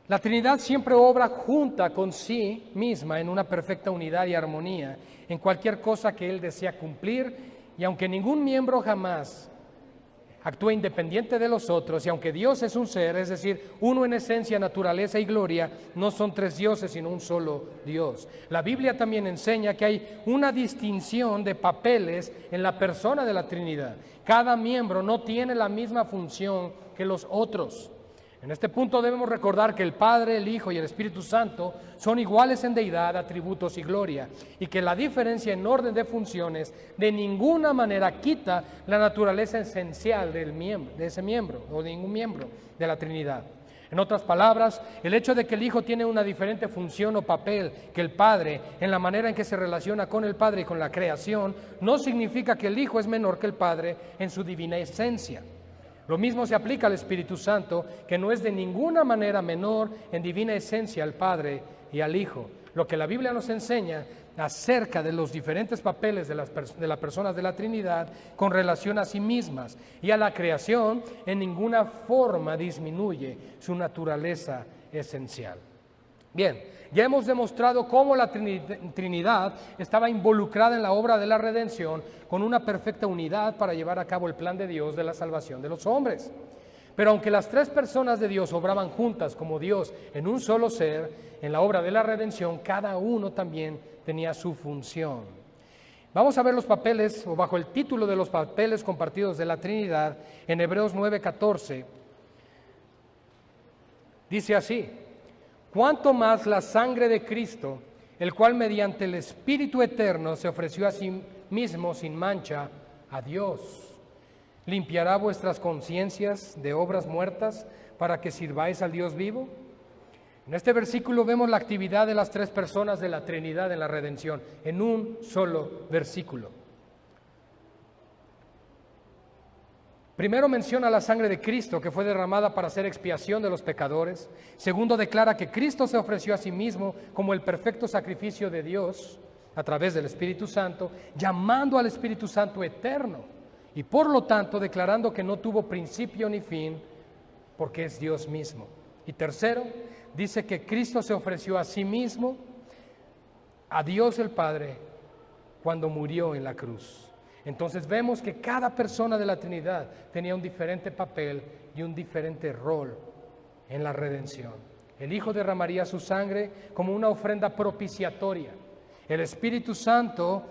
La Trinidad siempre obra junta con sí misma en una perfecta unidad y armonía en cualquier cosa que Él desea cumplir, y aunque ningún miembro jamás actúa independiente de los otros, y aunque Dios es un ser, es decir, uno en esencia, naturaleza y gloria, no son tres dioses, sino un solo Dios. La Biblia también enseña que hay una distinción de papeles en la persona de la Trinidad. Cada miembro no tiene la misma función que los otros. En este punto debemos recordar que el Padre, el Hijo y el Espíritu Santo son iguales en deidad, atributos y gloria, y que la diferencia en orden de funciones de ninguna manera quita la naturaleza esencial de ese miembro o de ningún miembro de la Trinidad. En otras palabras, el hecho de que el Hijo tiene una diferente función o papel que el Padre en la manera en que se relaciona con el Padre y con la creación, no significa que el Hijo es menor que el Padre en su divina esencia. Lo mismo se aplica al Espíritu Santo, que no es de ninguna manera menor en divina esencia al Padre y al Hijo. Lo que la Biblia nos enseña acerca de los diferentes papeles de las personas de la Trinidad con relación a sí mismas y a la creación, en ninguna forma disminuye su naturaleza esencial. Bien, ya hemos demostrado cómo la Trinidad estaba involucrada en la obra de la redención con una perfecta unidad para llevar a cabo el plan de Dios de la salvación de los hombres. Pero aunque las tres personas de Dios obraban juntas como Dios en un solo ser, en la obra de la redención, cada uno también tenía su función. Vamos a ver los papeles, o bajo el título de los papeles compartidos de la Trinidad, en Hebreos 9:14. Dice así: cuánto más la sangre de Cristo, el cual mediante el Espíritu eterno se ofreció a sí mismo sin mancha a Dios, limpiará vuestras conciencias de obras muertas para que sirváis al Dios vivo. En este versículo vemos la actividad de las tres personas de la Trinidad en la redención, en un solo versículo. Primero menciona la sangre de Cristo, que fue derramada para hacer expiación de los pecadores. Segundo, declara que Cristo se ofreció a sí mismo como el perfecto sacrificio de Dios a través del Espíritu Santo, llamando al Espíritu Santo eterno y por lo tanto declarando que no tuvo principio ni fin porque es Dios mismo. Y tercero, dice que Cristo se ofreció a sí mismo, a Dios el Padre, cuando murió en la cruz. Entonces vemos que cada persona de la Trinidad tenía un diferente papel y un diferente rol en la redención. El Hijo derramaría su sangre como una ofrenda propiciatoria. El Espíritu Santo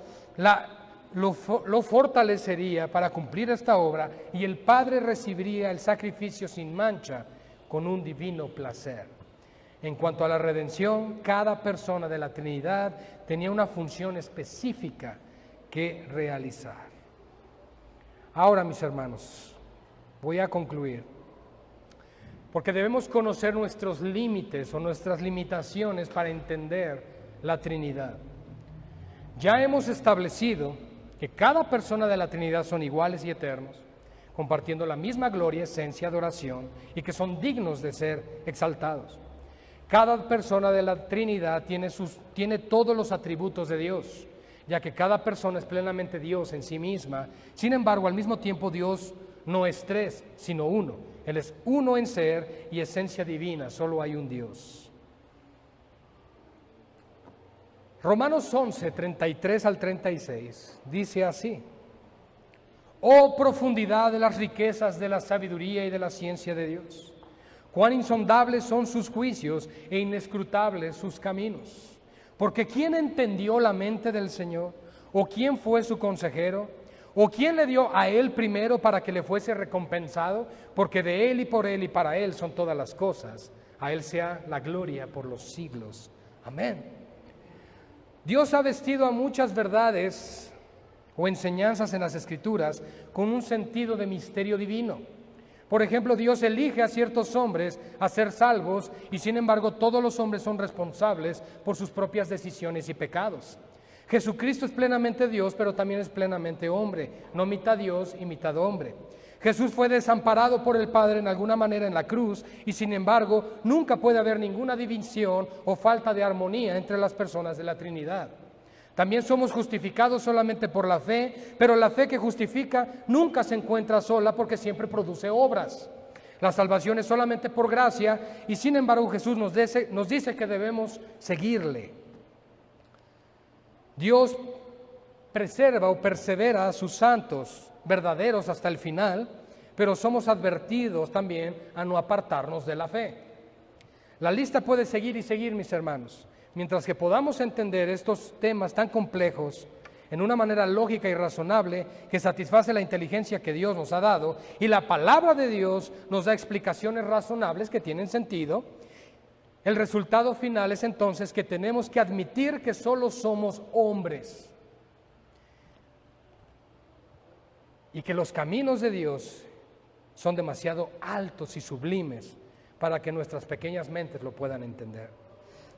lo fortalecería para cumplir esta obra, y el Padre recibiría el sacrificio sin mancha con un divino placer. En cuanto a la redención, cada persona de la Trinidad tenía una función específica que realizar. Ahora, mis hermanos, voy a concluir, porque debemos conocer nuestros límites o nuestras limitaciones para entender la Trinidad. Ya hemos establecido que cada persona de la Trinidad son iguales y eternos, compartiendo la misma gloria, esencia, adoración, y que son dignos de ser exaltados. Cada persona de la Trinidad tiene todos los atributos de Dios, ya que cada persona es plenamente Dios en sí misma. Sin embargo, al mismo tiempo Dios no es tres, sino uno. Él es uno en ser y esencia divina, solo hay un Dios. Romanos 11, 33 al 36, dice así: oh profundidad de las riquezas de la sabiduría y de la ciencia de Dios, cuán insondables son sus juicios e inescrutables sus caminos. Porque ¿quién entendió la mente del Señor? ¿O quién fue su consejero? ¿O quién le dio a Él primero para que le fuese recompensado? Porque de Él y por Él y para Él son todas las cosas. A Él sea la gloria por los siglos. Amén. Dios ha vestido a muchas verdades o enseñanzas en las Escrituras con un sentido de misterio divino. Por ejemplo, Dios elige a ciertos hombres a ser salvos, y sin embargo todos los hombres son responsables por sus propias decisiones y pecados. Jesucristo es plenamente Dios, pero también es plenamente hombre, no mitad Dios y mitad hombre. Jesús fue desamparado por el Padre en alguna manera en la cruz, y sin embargo nunca puede haber ninguna división o falta de armonía entre las personas de la Trinidad. También somos justificados solamente por la fe, pero la fe que justifica nunca se encuentra sola porque siempre produce obras. La salvación es solamente por gracia, y sin embargo Jesús nos dice que debemos seguirle. Dios preserva o persevera a sus santos verdaderos hasta el final, pero somos advertidos también a no apartarnos de la fe. La lista puede seguir y seguir, mis hermanos. Mientras que podamos entender estos temas tan complejos en una manera lógica y razonable que satisface la inteligencia que Dios nos ha dado, y la palabra de Dios nos da explicaciones razonables que tienen sentido, el resultado final es entonces que tenemos que admitir que solo somos hombres y que los caminos de Dios son demasiado altos y sublimes para que nuestras pequeñas mentes lo puedan entender.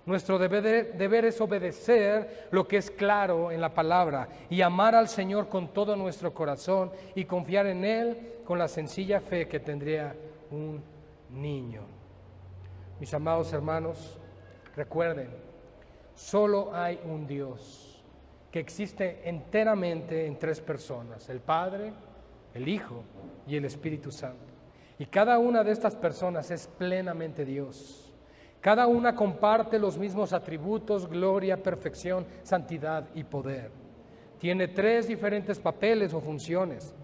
Nuestro deber es obedecer lo que es claro en la palabra y amar al Señor con todo nuestro corazón y confiar en Él con la sencilla fe que tendría un niño. Mis amados hermanos, recuerden, solo hay un Dios que existe enteramente en tres personas: el Padre, el Hijo y el Espíritu Santo. Y cada una de estas personas es plenamente Dios. Cada una comparte los mismos atributos: gloria, perfección, santidad y poder. Tiene tres diferentes papeles o funciones,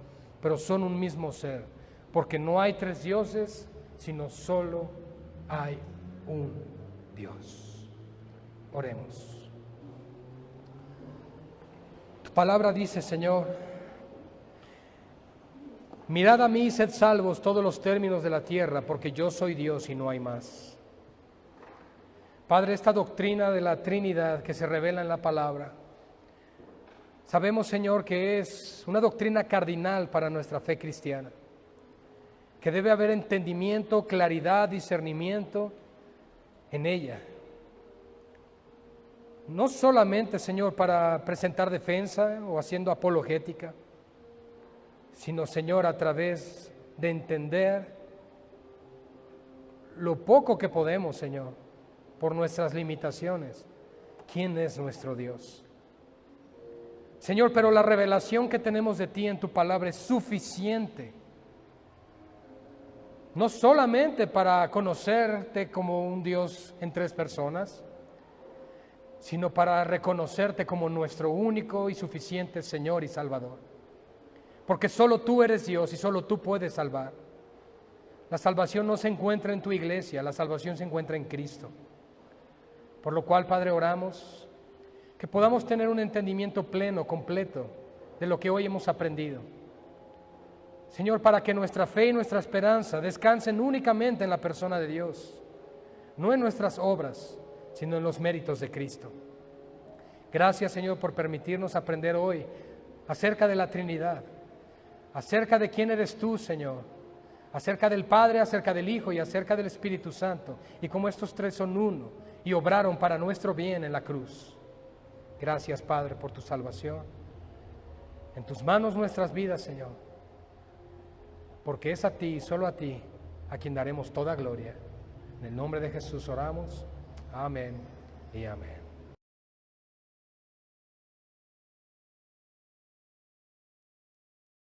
pero son un mismo ser, porque no hay tres dioses, sino solo hay un Dios. Oremos. Tu palabra dice, Señor: mirad a mí y sed salvos todos los términos de la tierra, porque yo soy Dios y no hay más. Padre, esta doctrina de la Trinidad que se revela en la palabra, sabemos, Señor, que es una doctrina cardinal para nuestra fe cristiana, que debe haber entendimiento, claridad, discernimiento en ella. No solamente, Señor, para presentar defensa o haciendo apologética, sino, Señor, a través de entender lo poco que podemos, Señor, por nuestras limitaciones, quién es nuestro Dios. Señor, pero la revelación que tenemos de ti en tu palabra es suficiente, no solamente para conocerte como un Dios en tres personas, sino para reconocerte como nuestro único y suficiente Señor y Salvador. Porque solo tú eres Dios y solo tú puedes salvar. La salvación no se encuentra en tu iglesia, la salvación se encuentra en Cristo. Por lo cual, Padre, oramos que podamos tener un entendimiento pleno, completo, de lo que hoy hemos aprendido. Señor, para que nuestra fe y nuestra esperanza descansen únicamente en la persona de Dios, no en nuestras obras, sino en los méritos de Cristo. Gracias, Señor, por permitirnos aprender hoy acerca de la Trinidad, acerca de quién eres tú, Señor, acerca del Padre, acerca del Hijo y acerca del Espíritu Santo, y cómo estos tres son uno y obraron para nuestro bien en la cruz. Gracias, Padre, por tu salvación. En tus manos nuestras vidas, Señor, porque es a ti, solo a ti, a quien daremos toda gloria. En el nombre de Jesús oramos. Amén y amén.